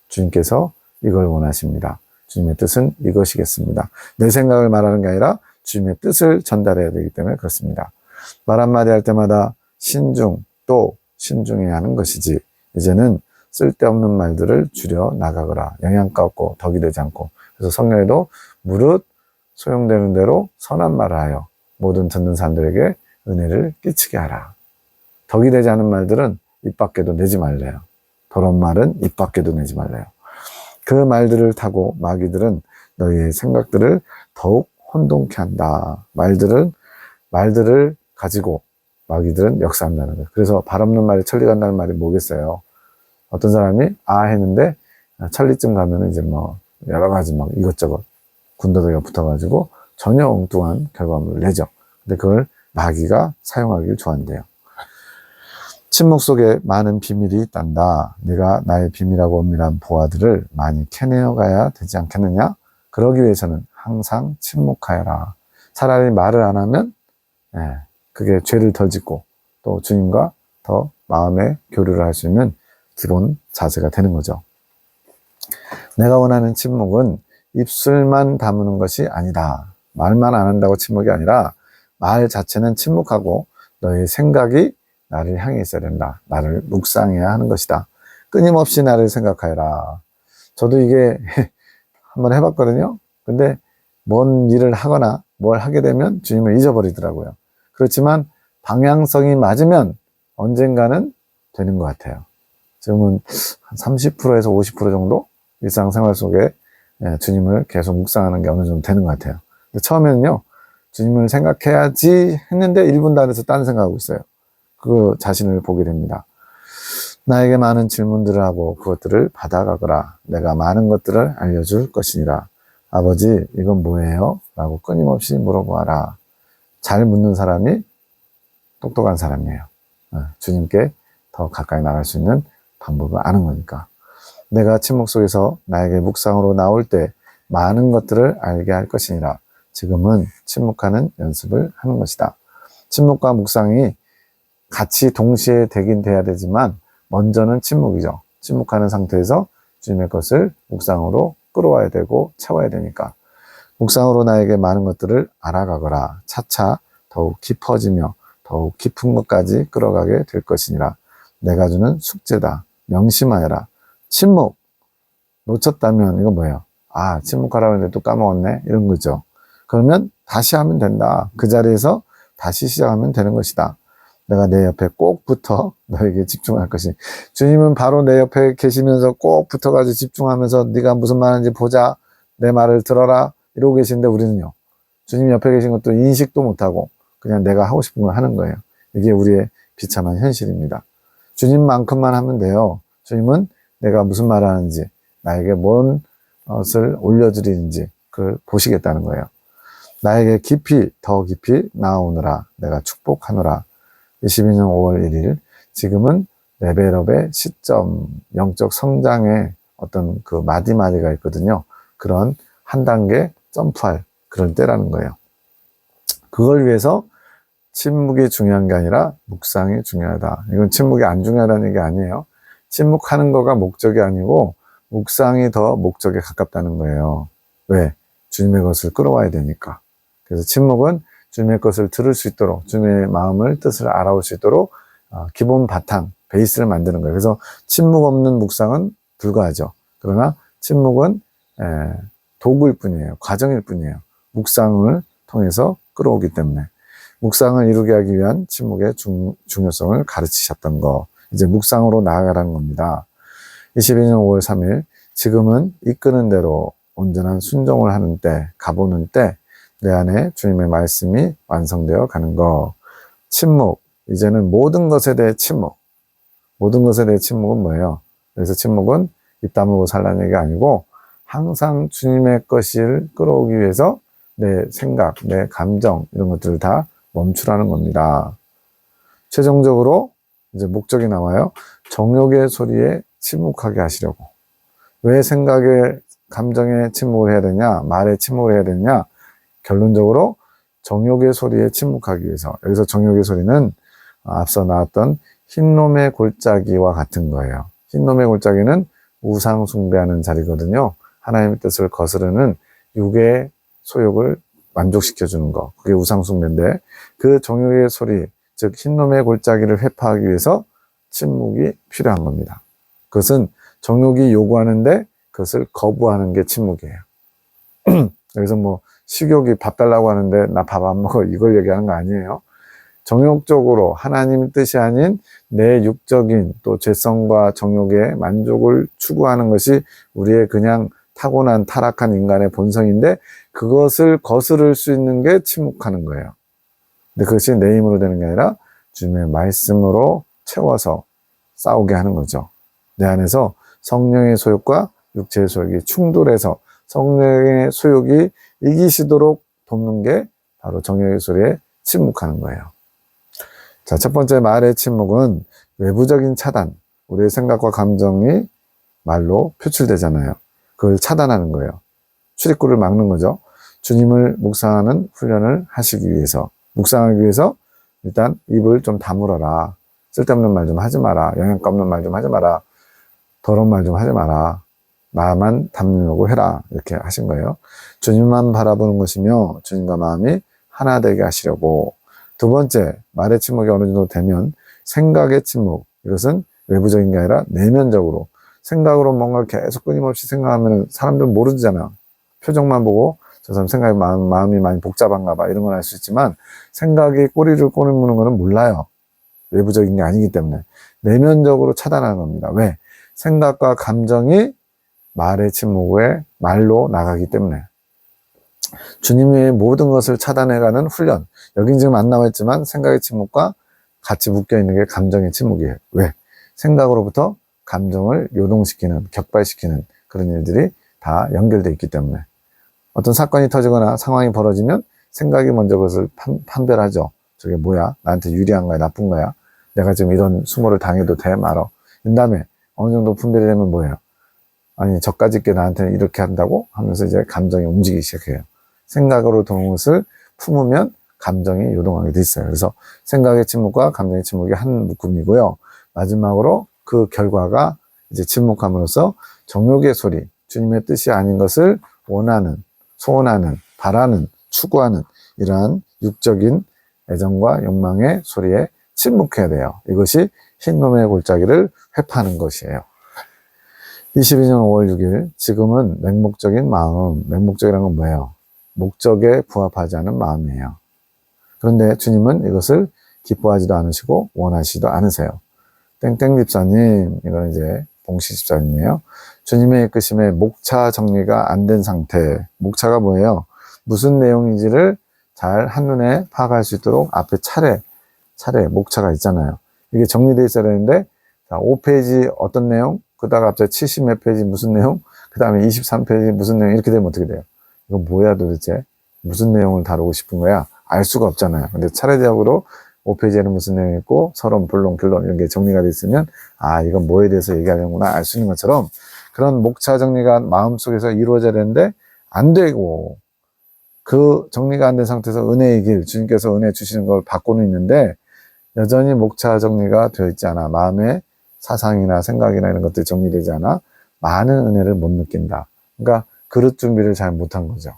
주님께서 이걸 원하십니다. 주님의 뜻은 이것이겠습니다. 내 생각을 말하는 게 아니라 주님의 뜻을 전달해야 되기 때문에 그렇습니다. 말 한마디 할 때마다 신중, 또 신중해야 하는 것이지, 이제는 쓸데없는 말들을 줄여 나가거라. 영양가 없고 덕이 되지 않고. 그래서 성경에도 무릇 소용되는 대로 선한 말을 하여 모든 듣는 사람들에게 은혜를 끼치게 하라. 덕이 되지 않은 말들은 입 밖에도 내지 말래요. 더러운 말은 입 밖에도 내지 말래요. 그 말들을 타고 마귀들은 너희의 생각들을 더욱 혼동케 한다. 말들을 가지고 마귀들은 역사한다는 거예요. 그래서 발 없는 말에 천리 간다는 말이 뭐겠어요? 어떤 사람이 했는데 천리쯤 가면은 이제 뭐 여러 가지 막 이것저것 군더더기가 붙어가지고 전혀 엉뚱한 결과물을 내죠. 근데 그걸 마귀가 사용하기를 좋아한대요. 침묵 속에 많은 비밀이 있단다. 네가 나의 비밀하고 은밀한 보화들을 많이 캐내어 가야 되지 않겠느냐? 그러기 위해서는 항상 침묵하여라. 차라리 말을 안 하면 그게 죄를 덜 짓고 또 주님과 더 마음의 교류를 할 수 있는 기본 자세가 되는 거죠. 내가 원하는 침묵은 입술만 다무는 것이 아니다. 말만 안 한다고 침묵이 아니라 말 자체는 침묵하고 너의 생각이 나를 향해 있어야 된다. 나를 묵상해야 하는 것이다. 끊임없이 나를 생각하여라. 저도 이게 한번 해봤거든요. 근데 뭔 일을 하거나 뭘 하게 되면 주님을 잊어버리더라고요. 그렇지만 방향성이 맞으면 언젠가는 되는 것 같아요. 지금은 한 30%에서 50% 정도 일상생활 속에 주님을 계속 묵상하는 게 어느 정도 되는 것 같아요. 근데 처음에는요, 주님을 생각해야지 했는데 1분도 안 해서 딴 생각하고 있어요. 그 자신을 보게 됩니다. 나에게 많은 질문들을 하고 그것들을 받아가거라. 내가 많은 것들을 알려줄 것이니라. 아버지, 이건 뭐예요? 라고 끊임없이 물어보아라. 잘 묻는 사람이 똑똑한 사람이에요. 주님께 더 가까이 나갈 수 있는 방법을 아는 거니까. 내가 침묵 속에서 나에게 묵상으로 나올 때 많은 것들을 알게 할 것이니라. 지금은 침묵하는 연습을 하는 것이다. 침묵과 묵상이 같이 동시에 되긴 돼야 되지만 먼저는 침묵이죠. 침묵하는 상태에서 주님의 것을 묵상으로 끌어와야 되고 채워야 되니까. 묵상으로 나에게 많은 것들을 알아가거라. 차차 더욱 깊어지며 더욱 깊은 것까지 끌어가게 될 것이니라. 내가 주는 숙제다. 명심하여라. 침묵. 놓쳤다면 이건 뭐예요? 아, 침묵하라고 했는데 또 까먹었네? 이런 거죠. 그러면 다시 하면 된다. 그 자리에서 다시 시작하면 되는 것이다. 내가 내 옆에 꼭 붙어 너에게 집중할 것이. 주님은 바로 내 옆에 계시면서 꼭 붙어가지고 집중하면서 네가 무슨 말하는지 보자. 내 말을 들어라. 이러고 계시는데 우리는요. 주님 옆에 계신 것도 인식도 못하고 그냥 내가 하고 싶은 걸 하는 거예요. 이게 우리의 비참한 현실입니다. 주님만큼만 하면 돼요. 주님은 내가 무슨 말을 하는지 나에게 뭔 것을 올려드리는지 그걸 보시겠다는 거예요. 나에게 깊이 더 깊이 나아오느라 내가 축복하노라. 22년 5월 1일 지금은 레벨업의 시점, 영적 성장의 어떤 그 마디마디가 있거든요. 그런 한 단계 점프할 그런 때라는 거예요. 그걸 위해서 침묵이 중요한 게 아니라 묵상이 중요하다. 이건 침묵이 안 중요하다는 얘기 아니에요. 침묵하는 거가 목적이 아니고 묵상이 더 목적에 가깝다는 거예요. 왜? 주님의 것을 끌어와야 되니까. 그래서 침묵은 주님의 것을 들을 수 있도록 주님의 마음을 뜻을 알아올 수 있도록 기본 바탕, 베이스를 만드는 거예요. 그래서 침묵 없는 묵상은 불가하죠. 그러나 침묵은 도구일 뿐이에요. 과정일 뿐이에요. 묵상을 통해서 끌어오기 때문에 묵상을 이루게 하기 위한 침묵의 중요성을 가르치셨던 거. 이제 묵상으로 나아가라는 겁니다. 22년 5월 3일 지금은 이끄는 대로 온전한 순종을 하는 때, 가보는 때 내 안에 주님의 말씀이 완성되어 가는 거. 침묵, 이제는 모든 것에 대해 침묵. 모든 것에 대해 침묵은 뭐예요? 그래서 침묵은 입 다물고 살라는 얘기가 아니고 항상 주님의 것을 끌어오기 위해서 내 생각, 내 감정 이런 것들을 다 멈추라는 겁니다. 최종적으로 이제 목적이 나와요. 정욕의 소리에 침묵하게 하시려고. 왜 생각에, 감정에 침묵을 해야 되냐? 말에 침묵을 해야 되냐? 결론적으로 정욕의 소리에 침묵하기 위해서. 여기서 정욕의 소리는 앞서 나왔던 흰놈의 골짜기와 같은 거예요. 흰놈의 골짜기는 우상 숭배하는 자리거든요. 하나님의 뜻을 거스르는 육의 소욕을 만족시켜주는 거. 그게 우상 숭배인데 그 정욕의 소리, 즉 흰놈의 골짜기를 회파하기 위해서 침묵이 필요한 겁니다. 그것은 정욕이 요구하는데 그것을 거부하는 게 침묵이에요. 여기서 뭐 식욕이 밥 달라고 하는데 나 밥 안 먹어 이걸 얘기하는 거 아니에요. 정욕적으로 하나님 뜻이 아닌 내 육적인 또 죄성과 정욕의 만족을 추구하는 것이 우리의 그냥 타고난 타락한 인간의 본성인데 그것을 거스를 수 있는 게 침묵하는 거예요. 근데 그것이 내 힘으로 되는 게 아니라 주님의 말씀으로 채워서 싸우게 하는 거죠. 내 안에서 성령의 소욕과 육체의 소욕이 충돌해서 성령의 소욕이 이기시도록 돕는 게 바로 정욕의 소리에 침묵하는 거예요. 자, 첫 번째 말의 침묵은 외부적인 차단. 우리의 생각과 감정이 말로 표출되잖아요. 그걸 차단하는 거예요. 출입구를 막는 거죠. 주님을 묵상하는 훈련을 하시기 위해서, 묵상하기 위해서 일단 입을 좀 다물어라. 쓸데없는 말 좀 하지 마라. 영양가 없는 말 좀 하지 마라. 더러운 말 좀 하지 마라. 나만 담으려고 해라. 이렇게 하신 거예요. 주님만 바라보는 것이며 주님과 마음이 하나 되게 하시려고. 두 번째, 말의 침묵이 어느 정도 되면 생각의 침묵, 이것은 외부적인 게 아니라 내면적으로 생각으로 뭔가 계속 끊임없이 생각하면 사람들은 모르잖아. 표정만 보고 저 사람 생각이 마음이 많이 복잡한가 봐 이런 건 알 수 있지만 생각이 꼬리를 꼬리무는 거는 몰라요. 외부적인 게 아니기 때문에 내면적으로 차단하는 겁니다. 왜? 생각과 감정이 말의 침묵에 말로 나가기 때문에 주님이 모든 것을 차단해가는 훈련. 여긴 지금 안 나와 있지만 생각의 침묵과 같이 묶여 있는 게 감정의 침묵이에요. 왜? 생각으로부터 감정을 요동시키는, 격발시키는 그런 일들이 다 연결되어 있기 때문에 어떤 사건이 터지거나 상황이 벌어지면 생각이 먼저 그것을 판별하죠. 저게 뭐야? 나한테 유리한 거야? 나쁜 거야? 내가 지금 이런 수모를 당해도 돼? 말어. 그 다음에 어느 정도 분별이 되면 뭐예요? 아니 저까짓 게 나한테는 이렇게 한다고? 하면서 이제 감정이 움직이기 시작해요. 생각으로 든 것을 품으면 감정이 요동하게 돼 있어요. 그래서 생각의 침묵과 감정의 침묵이 한 묶음이고요. 마지막으로 그 결과가 이제 침묵함으로써 정욕의 소리, 주님의 뜻이 아닌 것을 원하는, 소원하는, 바라는, 추구하는 이러한 육적인 애정과 욕망의 소리에 침묵해야 돼요. 이것이 흰놈의 골짜기를 회파하는 것이에요. 22년 5월 6일, 지금은 맹목적인 마음, 맹목적이라는 건 뭐예요? 목적에 부합하지 않은 마음이에요. 그런데 주님은 이것을 기뻐하지도 않으시고 원하시지도 않으세요. 땡땡 집사님, 이건 이제 봉시 집사님이에요. 주님의 이끄심에 목차 정리가 안 된 상태. 목차가 뭐예요? 무슨 내용인지를 잘 한눈에 파악할 수 있도록 앞에 차례 목차가 있잖아요. 이게 정리되어 있어야 되는데, 자, 5페이지 어떤 내용, 그다가 갑자기 70 몇 페이지 무슨 내용, 그 다음에 23페이지 무슨 내용, 이렇게 되면 어떻게 돼요? 이거 뭐야 도대체? 무슨 내용을 다루고 싶은 거야? 알 수가 없잖아요. 근데 차례적으로 5페이지에는 무슨 내용이 있고, 서론, 본론, 결론 이런 게 정리가 돼 있으면, 아, 이건 뭐에 대해서 얘기하려구나 알 수 있는 것처럼, 그런 목차 정리가 마음속에서 이루어져야 되는데, 안 되고, 그 정리가 안 된 상태에서 은혜의 길, 주님께서 은혜 주시는 걸 받고는 있는데, 여전히 목차 정리가 되어 있지 않아. 마음의 사상이나 생각이나 이런 것들이 정리되지 않아. 많은 은혜를 못 느낀다. 그러니까 그릇 준비를 잘 못한 거죠.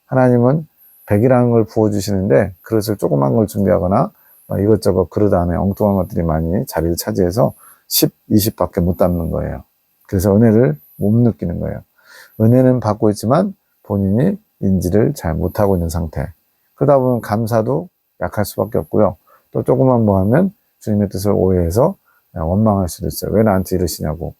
하나님은 100이라는 걸 부어주시는데 그릇을 조그만 걸 준비하거나 이것저것 그릇 안에 엉뚱한 것들이 많이 자리를 차지해서 10, 20밖에 못 담는 거예요. 그래서 은혜를 못 느끼는 거예요. 은혜는 받고 있지만 본인이 인지를 잘 못하고 있는 상태. 그러다 보면 감사도 약할 수밖에 없고요. 또 조금만 뭐 하면 주님의 뜻을 오해해서 원망할 수도 있어요. 왜 나한테 이러시냐고.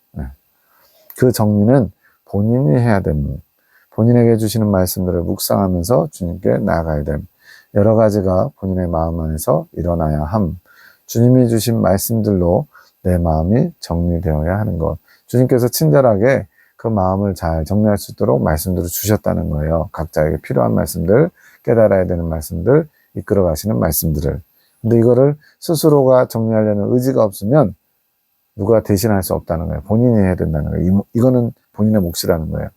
그 정리는 본인이 해야 됩니다. 본인에게 주시는 말씀들을 묵상하면서 주님께 나아가야 됨. 여러 가지가 본인의 마음 안에서 일어나야 함. 주님이 주신 말씀들로 내 마음이 정리되어야 하는 것. 주님께서 친절하게 그 마음을 잘 정리할 수 있도록 말씀들을 주셨다는 거예요. 각자에게 필요한 말씀들, 깨달아야 되는 말씀들, 이끌어 가시는 말씀들을. 근데 이거를 스스로가 정리하려는 의지가 없으면 누가 대신할 수 없다는 거예요. 본인이 해야 된다는 거예요. 이거는 본인의 몫이라는 거예요.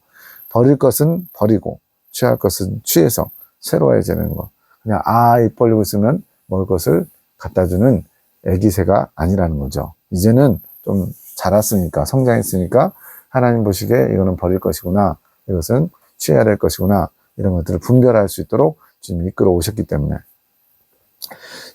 버릴 것은 버리고 취할 것은 취해서 새로워야 되는 거. 그냥 입 벌리고 있으면 먹을 것을 갖다 주는 애기새가 아니라는 거죠. 이제는 좀 자랐으니까 성장했으니까 하나님 보시기에 이거는 버릴 것이구나, 이것은 취해야 될 것이구나, 이런 것들을 분별할 수 있도록 지금 이끌어 오셨기 때문에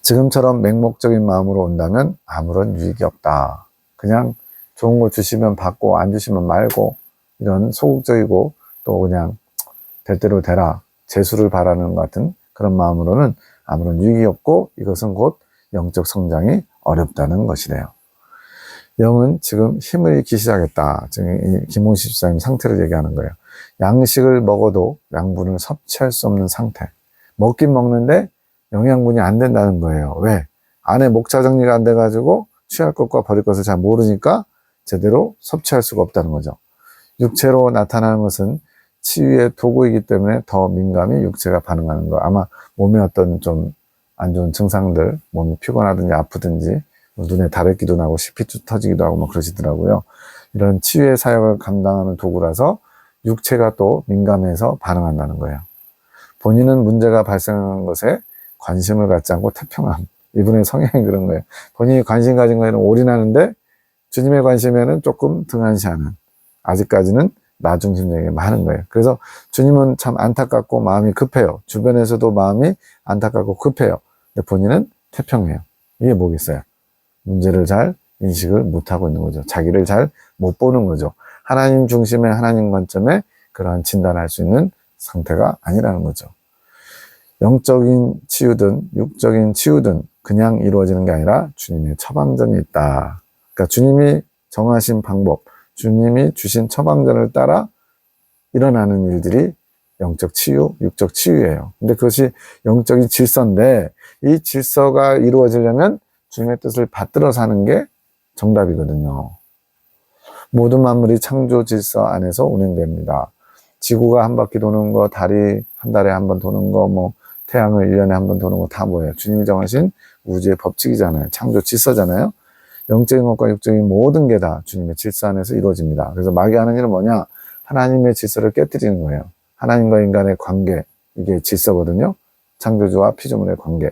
지금처럼 맹목적인 마음으로 온다면 아무런 유익이 없다. 그냥 좋은 거 주시면 받고 안 주시면 말고 이런 소극적이고 또 그냥 될 대로 되라, 재수를 바라는 것 같은 그런 마음으로는 아무런 유익이 없고 이것은 곧 영적 성장이 어렵다는 것이래요. 영은 지금 힘을 잃기 시작했다. 지금 이 김홍식 집사님 상태를 얘기하는 거예요. 양식을 먹어도 양분을 섭취할 수 없는 상태. 먹긴 먹는데 영양분이 안 된다는 거예요. 왜? 안에 목차 정리가 안 돼가지고 취할 것과 버릴 것을 잘 모르니까 제대로 섭취할 수가 없다는 거죠. 육체로 나타나는 것은 치유의 도구이기 때문에 더 민감히 육체가 반응하는 거. 아마 몸에 어떤 좀 안 좋은 증상들, 몸이 피곤하든지 아프든지 눈에 다래끼도 나고 시피도 터지기도 하고 그러시더라고요. 이런 치유의 사역을 감당하는 도구라서 육체가 또 민감해서 반응한다는 거예요. 본인은 문제가 발생한 것에 관심을 갖지 않고 태평함. 이분의 성향이 그런 거예요. 본인이 관심 가진 거에는 올인하는데 주님의 관심에는 조금 등한시하는, 아직까지는 나중심적인 게 많은 거예요. 그래서 주님은 참 안타깝고 마음이 급해요. 주변에서도 마음이 안타깝고 급해요. 근데 본인은 태평해요. 이게 뭐겠어요? 문제를 잘 인식을 못하고 있는 거죠. 자기를 잘 못 보는 거죠. 하나님 중심의 하나님 관점에 그러한 진단할 수 있는 상태가 아니라는 거죠. 영적인 치유든 육적인 치유든 그냥 이루어지는 게 아니라 주님의 처방전이 있다. 그러니까 주님이 정하신 방법, 주님이 주신 처방전을 따라 일어나는 일들이 영적 치유, 육적 치유예요. 근데 그것이 영적인 질서인데 이 질서가 이루어지려면 주님의 뜻을 받들어 사는 게 정답이거든요. 모든 만물이 창조 질서 안에서 운행됩니다. 지구가 한 바퀴 도는 거, 달이 한 달에 한 번 도는 거, 뭐 태양을 1년에 한 번 도는 거 다 뭐예요? 주님이 정하신 우주의 법칙이잖아요. 창조 질서잖아요. 영적인 것과 육적인 모든 게 다 주님의 질서 안에서 이루어집니다. 그래서 마귀가 하는 일은 뭐냐? 하나님의 질서를 깨뜨리는 거예요. 하나님과 인간의 관계, 이게 질서거든요. 창조주와 피조물의 관계,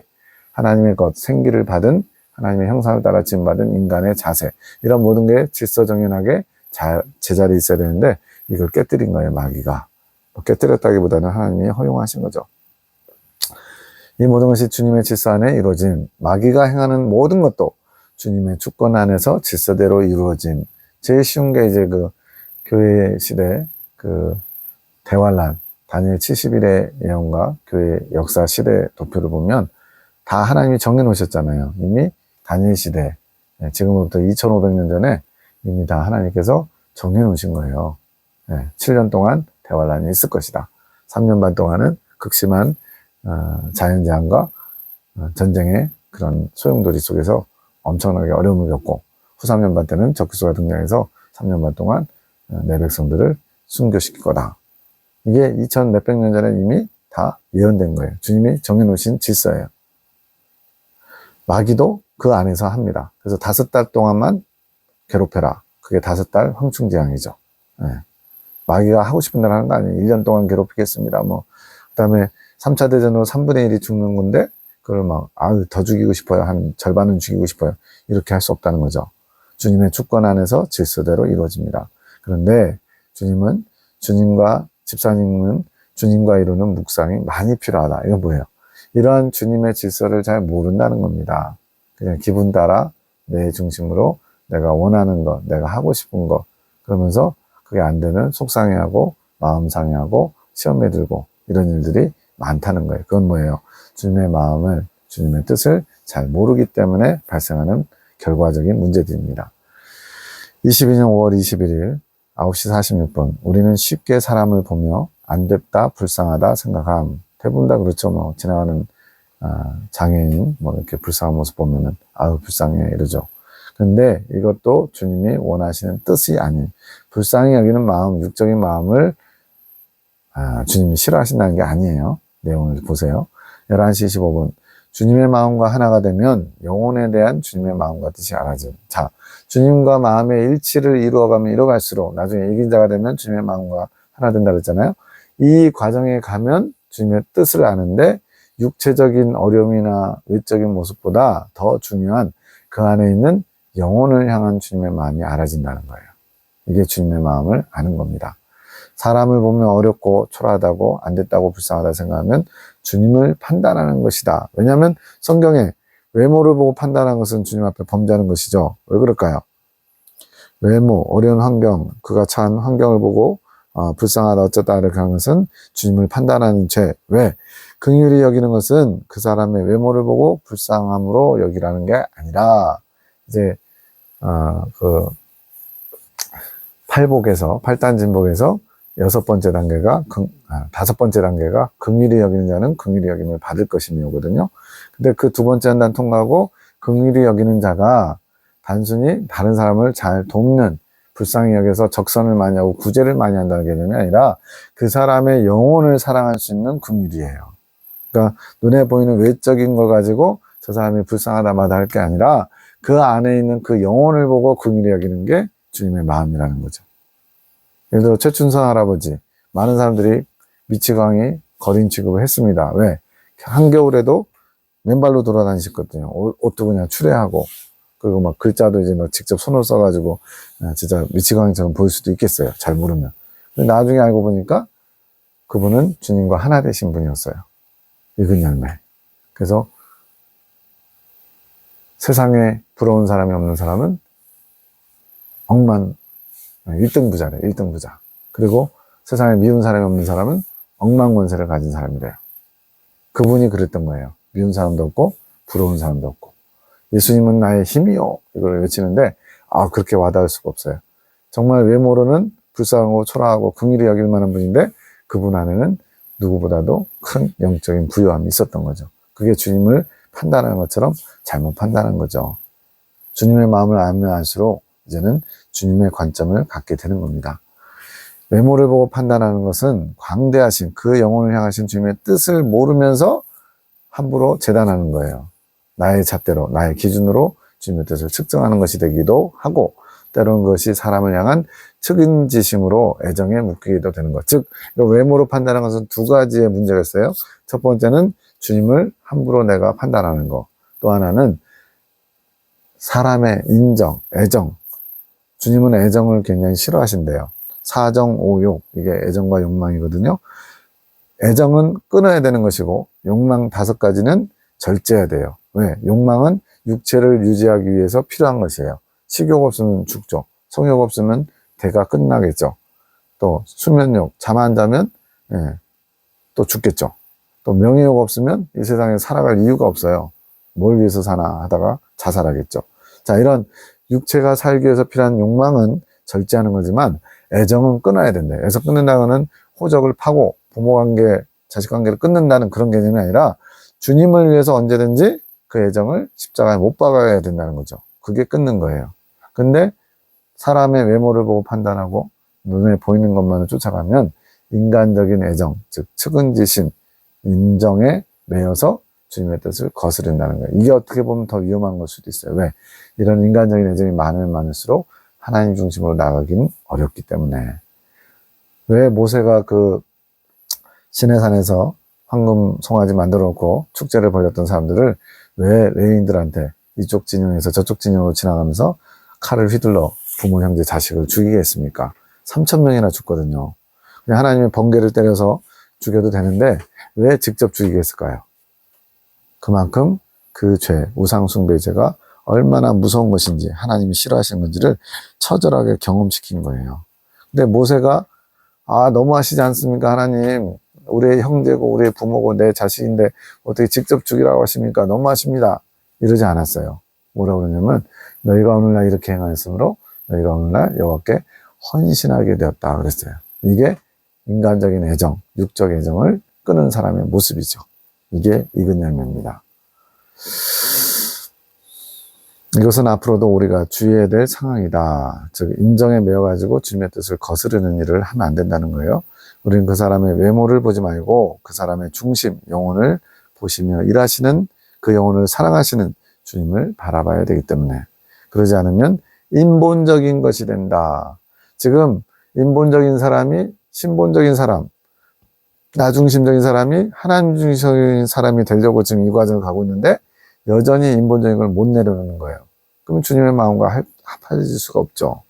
하나님의 것, 생기를 받은 하나님의 형상을 따라 지음받은 인간의 자세, 이런 모든 게 질서정연하게 제자리에 있어야 되는데 이걸 깨뜨린 거예요, 마귀가. 깨뜨렸다기보다는 하나님이 허용하신 거죠. 이 모든 것이 주님의 질서 안에 이루어진, 마귀가 행하는 모든 것도 주님의 주권 안에서 질서대로 이루어진. 제일 쉬운 게 이제 그 교회 시대 그 대환란, 다니엘 70일의 예언과 교회 역사 시대 도표를 보면 다 하나님이 정해 놓으셨잖아요. 이미 다니엘 시대, 지금부터 2500년 전에 이미 다 하나님께서 정해 놓으신 거예요. 7년 동안 대환란이 있을 것이다. 3년 반 동안은 극심한 자연재앙과 전쟁의 그런 소용돌이 속에서 엄청나게 어려움을 겪고, 후 3년 반 때는 적그리스도가 등장해서 3년 반 동안 내 백성들을 순교시킬 거다. 이게 2000 몇백 년 전에 이미 다 예언된 거예요. 주님이 정해놓으신 질서예요. 마귀도 그 안에서 합니다. 그래서 5달 동안만 괴롭혀라. 그게 5달 황충재앙이죠. 마귀가 하고 싶은 대로 하는 거 아니에요. 1년 동안 괴롭히겠습니다. 그 다음에 3차 대전으로 3분의 1이 죽는 건데, 그걸 더 죽이고 싶어요. 한 절반은 죽이고 싶어요. 이렇게 할 수 없다는 거죠. 주님의 주권 안에서 질서대로 이루어집니다. 그런데 주님은, 주님과 집사님은 주님과 이루는 묵상이 많이 필요하다. 이건 뭐예요? 이러한 주님의 질서를 잘 모른다는 겁니다. 그냥 기분 따라 내 중심으로 내가 원하는 것, 내가 하고 싶은 것, 그러면서 그게 안 되면 속상해하고 마음 상해하고 시험에 들고 이런 일들이 많다는 거예요. 그건 뭐예요? 주님의 마음을, 주님의 뜻을 잘 모르기 때문에 발생하는 결과적인 문제들입니다. 22년 5월 21일 9시 46분, 우리는 쉽게 사람을 보며 안 됐다, 불쌍하다 생각함. 대부분 다 그렇죠. 지나가는 장애인 이렇게 불쌍한 모습 보면은 아유 불쌍해 이러죠. 근데 이것도 주님이 원하시는 뜻이 아닌, 불쌍히 여기는 마음, 육적인 마음을 주님이 싫어하신다는 게 아니에요. 내용을 보세요. 11시 25분, 주님의 마음과 하나가 되면 영혼에 대한 주님의 마음과 뜻이 알아진. 자, 주님과 마음의 일치를 이루어가면 이뤄갈수록 나중에 이긴 자가 되면 주님의 마음과 하나 된다 그랬잖아요. 이 과정에 가면 주님의 뜻을 아는데, 육체적인 어려움이나 외적인 모습보다 더 중요한 그 안에 있는 영혼을 향한 주님의 마음이 알아진다는 거예요. 이게 주님의 마음을 아는 겁니다. 사람을 보면 어렵고 초라하다고, 안 됐다고, 불쌍하다 생각하면 주님을 판단하는 것이다. 왜냐하면 성경에 외모를 보고 판단하는 것은 주님 앞에 범죄하는 것이죠. 왜 그럴까요? 외모, 어려운 환경, 그가 처한 환경을 보고 불쌍하다 어쩌다 이렇게 하는 것은 주님을 판단하는 죄. 왜? 긍휼히 여기는 것은 그 사람의 외모를 보고 불쌍함으로 여기라는 게 아니라, 이제 그 팔단진복에서 6번째 단계가, 5번째 단계가 긍휼히 여기는 자는 긍휼히 여김을 받을 것이며거든요. 근데 그 2번째 한단 통과하고 긍휼히 여기는 자가 단순히 다른 사람을 잘 돕는, 불쌍히 여겨서 적선을 많이 하고 구제를 많이 한다는 개념이 아니라 그 사람의 영혼을 사랑할 수 있는 긍휼이에요. 그러니까 눈에 보이는 외적인 걸 가지고 저 사람이 불쌍하다 마다 할 게 아니라 그 안에 있는 그 영혼을 보고 긍휼히 여기는 게 주님의 마음이라는 거죠. 예를 들어 최춘선 할아버지, 많은 사람들이 미치광이 거린 취급을 했습니다. 왜? 한겨울에도 맨발로 돌아다니셨거든요. 옷도 그냥 추레하고, 그리고 글자도 이제 직접 손으로 써가지고 진짜 미치광이처럼 보일 수도 있겠어요. 잘 모르면. 근데 나중에 알고 보니까 그분은 주님과 하나 되신 분이었어요. 익은 열매. 그래서 세상에 부러운 사람이 없는 사람은 억만 1등 부자래. 1등 부자. 그리고 세상에 미운 사람이 없는 사람은 억만 권세를 가진 사람이래요. 그분이 그랬던 거예요. 미운 사람도 없고 부러운 사람도 없고. 예수님은 나의 힘이요, 이걸 외치는데 그렇게 와닿을 수가 없어요. 정말 외모로는 불쌍하고 초라하고 긍휼히 여길 만한 분인데 그분 안에는 누구보다도 큰 영적인 부유함이 있었던 거죠. 그게 주님을 판단하는 것처럼 잘못 판단한 거죠. 주님의 마음을 알면 알수록 이제는 주님의 관점을 갖게 되는 겁니다. 외모를 보고 판단하는 것은 광대하신 그 영혼을 향하신 주님의 뜻을 모르면서 함부로 재단하는 거예요. 나의 잣대로, 나의 기준으로 주님의 뜻을 측정하는 것이 되기도 하고, 때로는 그것이 사람을 향한 측은지심으로 애정에 묶이기도 되는 것. 즉, 외모로 판단하는 것은 두 가지의 문제가 있어요. 첫 번째는 주님을 함부로 내가 판단하는 것. 또 하나는 사람의 인정, 애정. 주님은 애정을 굉장히 싫어하신대요. 사정, 오욕, 이게 애정과 욕망이거든요. 애정은 끊어야 되는 것이고 욕망 5가지는 절제해야 돼요. 왜? 욕망은 육체를 유지하기 위해서 필요한 것이에요. 식욕 없으면 죽죠. 성욕 없으면 대가 끝나겠죠. 또 수면욕, 잠 안 자면 또 죽겠죠. 또 명예욕 없으면 이 세상에 살아갈 이유가 없어요. 뭘 위해서 사나 하다가 자살하겠죠. 자, 이런 육체가 살기 위해서 필요한 욕망은 절제하는 거지만 애정은 끊어야 된다. 애정 끊는다는 것은 호적을 파고 부모관계, 자식관계를 끊는다는 그런 개념이 아니라 주님을 위해서 언제든지 그 애정을 십자가에 못 박아야 된다는 거죠. 그게 끊는 거예요. 근데 사람의 외모를 보고 판단하고 눈에 보이는 것만을 쫓아가면 인간적인 애정, 즉 측은지심, 인정에 매여서 주님의 뜻을 거스른다는 거예요. 이게 어떻게 보면 더 위험한 걸 수도 있어요. 왜? 이런 인간적인 애정이 많으면 많을수록 하나님 중심으로 나가기는 어렵기 때문에. 왜 모세가 그 시내산에서 황금 송아지 만들어 놓고 축제를 벌였던 사람들을 왜 레위인들한테 이쪽 진영에서 저쪽 진영으로 지나가면서 칼을 휘둘러 부모, 형제, 자식을 죽이게 했습니까? 3,000명이나 죽거든요. 그냥 하나님의 번개를 때려서 죽여도 되는데 왜 직접 죽이게 했을까요? 그만큼 그 죄, 우상숭배죄가 얼마나 무서운 것인지, 하나님이 싫어하시는 건지를 처절하게 경험시킨 거예요. 근데 모세가 너무하시지 않습니까? 하나님, 우리의 형제고 우리의 부모고 내 자식인데 어떻게 직접 죽이라고 하십니까? 너무하십니다. 이러지 않았어요. 뭐라고 그러냐면 너희가 오늘날 이렇게 행하였으므로 너희가 오늘날 여호와께 헌신하게 되었다 그랬어요. 이게 인간적인 애정, 육적 애정을 끄는 사람의 모습이죠. 이게 익은 열매입니다. 이것은 앞으로도 우리가 주의해야 될 상황이다. 즉 인정에 매여가지고 주님의 뜻을 거스르는 일을 하면 안 된다는 거예요. 우리는 그 사람의 외모를 보지 말고 그 사람의 중심, 영혼을 보시며 일하시는 그 영혼을 사랑하시는 주님을 바라봐야 되기 때문에, 그러지 않으면 인본적인 것이 된다. 지금 인본적인 사람이 신본적인 사람, 나중심적인 사람이 하나님 중심적인 사람이 되려고 지금 이 과정을 가고 있는데 여전히 인본적인 걸 못 내려놓는 거예요. 그러면 주님의 마음과 합해질 수가 없죠.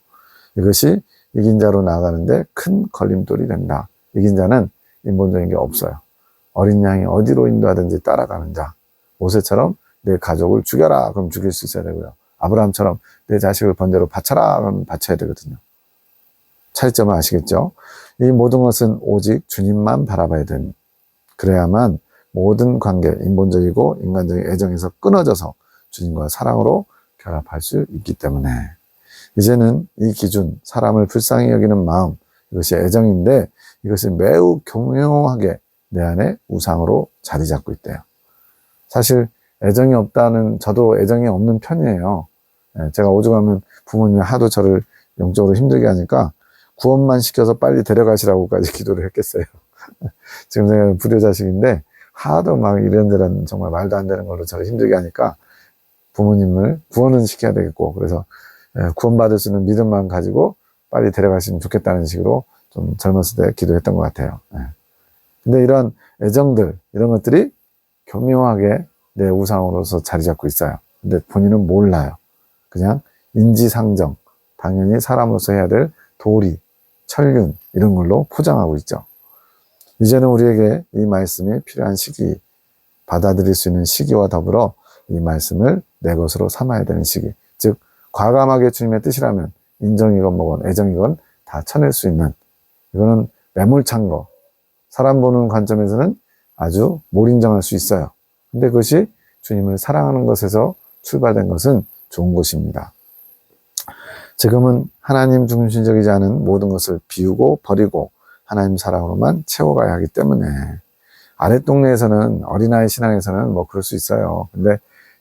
이것이 이긴 자로 나아가는데 큰 걸림돌이 된다. 이긴 자는 인본적인 게 없어요. 어린 양이 어디로 인도하든지 따라가는 자. 모세처럼 내 가족을 죽여라 그럼 죽일 수 있어야 되고요. 아브라함처럼 내 자식을 번제로 바쳐라 그럼 바쳐야 되거든요. 차이점을 아시겠죠? 이 모든 것은 오직 주님만 바라봐야 되는, 그래야만 모든 관계, 인본적이고 인간적인 애정에서 끊어져서 주님과 사랑으로 결합할 수 있기 때문에 이제는 이 기준, 사람을 불쌍히 여기는 마음, 이것이 애정인데 이것이 매우 교묘하게 내 안에 우상으로 자리 잡고 있대요. 사실 애정이 없다는, 저도 애정이 없는 편이에요. 제가 오죽하면 부모님이 하도 저를 영적으로 힘들게 하니까 구원만 시켜서 빨리 데려가시라고까지 기도를 했겠어요. 지금 제가 불효자식인데 하도 막 이런저런 정말 말도 안 되는 걸로 저를 힘들게 하니까 부모님을 구원은 시켜야 되겠고, 그래서 구원받을 수 있는 믿음만 가지고 빨리 데려가시면 좋겠다는 식으로 좀 젊었을 때 기도했던 것 같아요. 근데 이런 애정들, 이런 것들이 교묘하게 내 우상으로서 자리 잡고 있어요. 근데 본인은 몰라요. 그냥 인지상정, 당연히 사람으로서 해야 될 도리, 천륜 이런 걸로 포장하고 있죠. 이제는 우리에게 이 말씀이 필요한 시기, 받아들일 수 있는 시기와 더불어 이 말씀을 내 것으로 삼아야 되는 시기. 즉 과감하게 주님의 뜻이라면 인정이건 뭐건 애정이건 다 쳐낼 수 있는, 이거는 매몰찬 거, 사람 보는 관점에서는 아주 몰인정할 수 있어요. 근데 그것이 주님을 사랑하는 것에서 출발된 것은 좋은 것입니다. 지금은 하나님 중심적이지 않은 모든 것을 비우고 버리고 하나님 사랑으로만 채워가야 하기 때문에, 아랫동네에서는, 어린아이 신앙에서는 뭐 그럴 수 있어요. 근데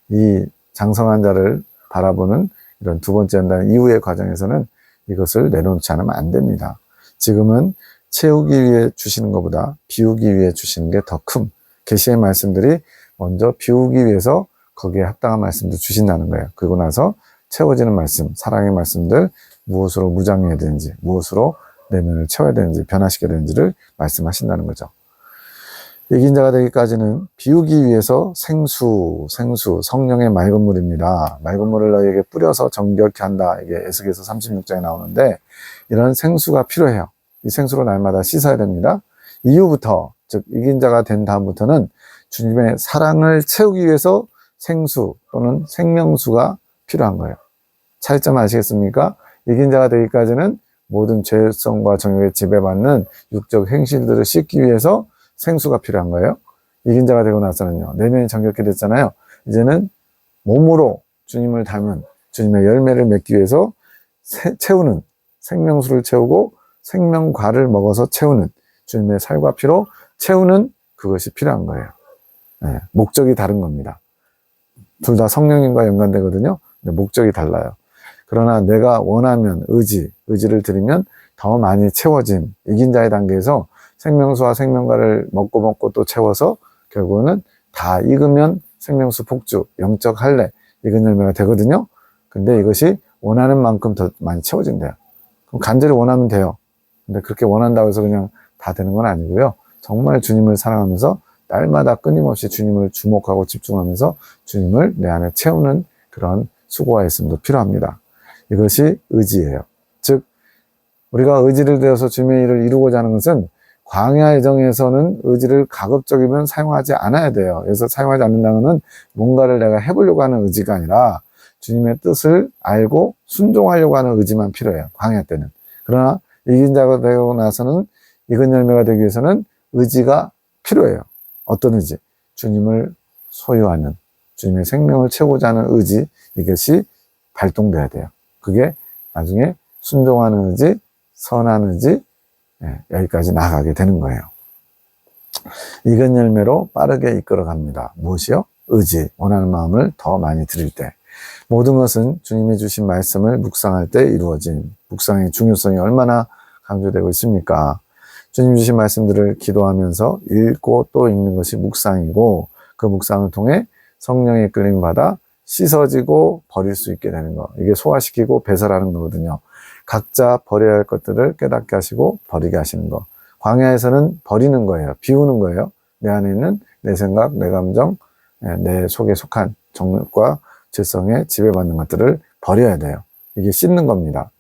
이 장성한 자를 바라보는 이런 두 번째 연단 이후의 과정에서는 이것을 내려놓지 않으면 안 됩니다. 지금은 채우기 위해 주시는 것보다 비우기 위해 주시는 게 더 큰, 계시의 말씀들이 먼저 비우기 위해서 거기에 합당한 말씀도 주신다는 거예요. 그리고 나서 채워지는 말씀, 사랑의 말씀들, 무엇으로 무장해야 되는지, 무엇으로 내면을 채워야 되는지, 변화시켜야 되는지를 말씀하신다는 거죠. 이긴 자가 되기까지는 비우기 위해서 생수, 성령의 맑은 물입니다. 맑은 물을 너희에게 뿌려서 정결케 한다. 이게 에스겔서 36장에 나오는데, 이런 생수가 필요해요. 이 생수로 날마다 씻어야 됩니다. 이후부터, 즉 이긴 자가 된 다음부터는 주님의 사랑을 채우기 위해서 생수 또는 생명수가 필요한 거예요. 차이점 아시겠습니까? 이긴 자가 되기까지는 모든 죄성과 정욕에 지배받는 육적 행실들을 씻기 위해서 생수가 필요한 거예요. 이긴 자가 되고 나서는요, 내면이 정결케 됐잖아요. 이제는 몸으로 주님을 닮은 주님의 열매를 맺기 위해서 채우는, 생명수를 채우고 생명과를 먹어서 채우는, 주님의 살과 피로 채우는 그것이 필요한 거예요. 네, 목적이 다른 겁니다. 둘 다 성령님과 연관되거든요. 근데 목적이 달라요. 그러나 내가 원하면 의지를 드리면 더 많이 채워짐. 이긴 자의 단계에서 생명수와 생명과를 먹고 또 채워서 결국은 다 익으면 생명수 폭주, 영적 할례, 익은 열매가 되거든요. 근데 이것이 원하는 만큼 더 많이 채워진대요. 그럼 간절히 원하면 돼요. 근데 그렇게 원한다고 해서 그냥 다 되는 건 아니고요. 정말 주님을 사랑하면서 날마다 끊임없이 주님을 주목하고 집중하면서 주님을 내 안에 채우는 그런 수고와 있음도 필요합니다. 이것이 의지예요. 즉 우리가 의지를 되어서 주님의 일을 이루고자 하는 것은 광야의 정에서는 의지를 가급적이면 사용하지 않아야 돼요. 그래서 사용하지 않는다는 것은 뭔가를 내가 해보려고 하는 의지가 아니라 주님의 뜻을 알고 순종하려고 하는 의지만 필요해요. 광야 때는. 그러나 이긴 자가 되고 나서는 익은 열매가 되기 위해서는 의지가 필요해요. 어떤 의지? 주님을 소유하는, 주님의 생명을 채우고자 하는 의지, 이것이 발동돼야 돼요. 그게 나중에 순종하는 의지, 선한 의지, 여기까지 나가게 되는 거예요. 익은 열매로 빠르게 이끌어 갑니다. 무엇이요? 의지, 원하는 마음을 더 많이 드릴 때. 모든 것은 주님이 주신 말씀을 묵상할 때 이루어진, 묵상의 중요성이 얼마나 강조되고 있습니까? 주님 주신 말씀들을 기도하면서 읽고 또 읽는 것이 묵상이고, 그 묵상을 통해 성령의 이끌림을 받아 씻어지고 버릴 수 있게 되는 거. 이게 소화시키고 배설하는 거거든요. 각자 버려야 할 것들을 깨닫게 하시고 버리게 하시는 거. 광야에서는 버리는 거예요. 비우는 거예요. 내 안에 있는 내 생각, 내 감정, 내 속에 속한 정욕과 죄성에 지배받는 것들을 버려야 돼요. 이게 씻는 겁니다.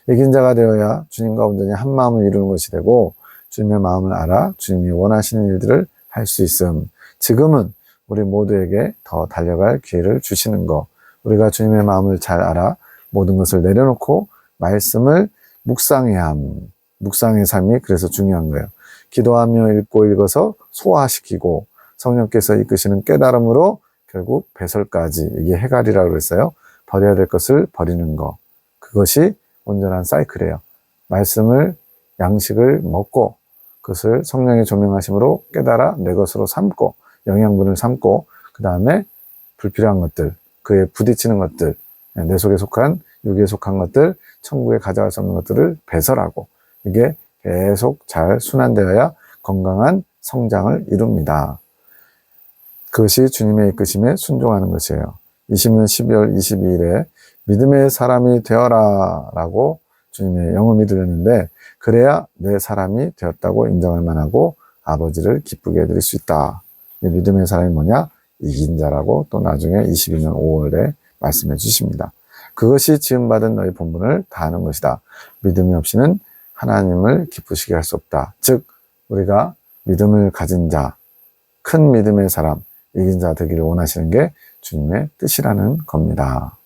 이긴 자가 되어야 주님과 온전히 한 마음을 이루는 것이 되고, 주님의 마음을 알아 주님이 원하시는 일들을 할 수 있음. 지금은 우리 모두에게 더 달려갈 기회를 주시는 것. 우리가 주님의 마음을 잘 알아 모든 것을 내려놓고 말씀을 묵상해야 함. 묵상의 삶이 그래서 중요한 거예요. 기도하며 읽고 읽어서 소화시키고 성령께서 이끄시는 깨달음으로 결국 배설까지, 이게 해갈이라고 그랬어요. 버려야 될 것을 버리는 것. 그것이 온전한 사이클이에요. 말씀을, 양식을 먹고 그것을 성령의 조명하심으로 깨달아 내 것으로 삼고 영양분을 삼고, 그 다음에 불필요한 것들, 그에 부딪히는 것들, 내 속에 속한, 육에 속한 것들, 천국에 가져갈 수 없는 것들을 배설하고, 이게 계속 잘 순환되어야 건강한 성장을 이룹니다. 그것이 주님의 이끄심에 순종하는 것이에요. 20년 12월 22일에 믿음의 사람이 되어라 라고 주님의 영음이 들렸는데, 그래야 내 사람이 되었다고 인정할 만하고 아버지를 기쁘게 해드릴 수 있다. 이 믿음의 사람이 뭐냐? 이긴 자라고 또 나중에 22년 5월에 말씀해 주십니다. 그것이 지음받은 너희 본분을 다하는 것이다. 믿음이 없이는 하나님을 기쁘시게 할 수 없다. 즉 우리가 믿음을 가진 자, 큰 믿음의 사람, 이긴 자 되기를 원하시는 게 주님의 뜻이라는 겁니다.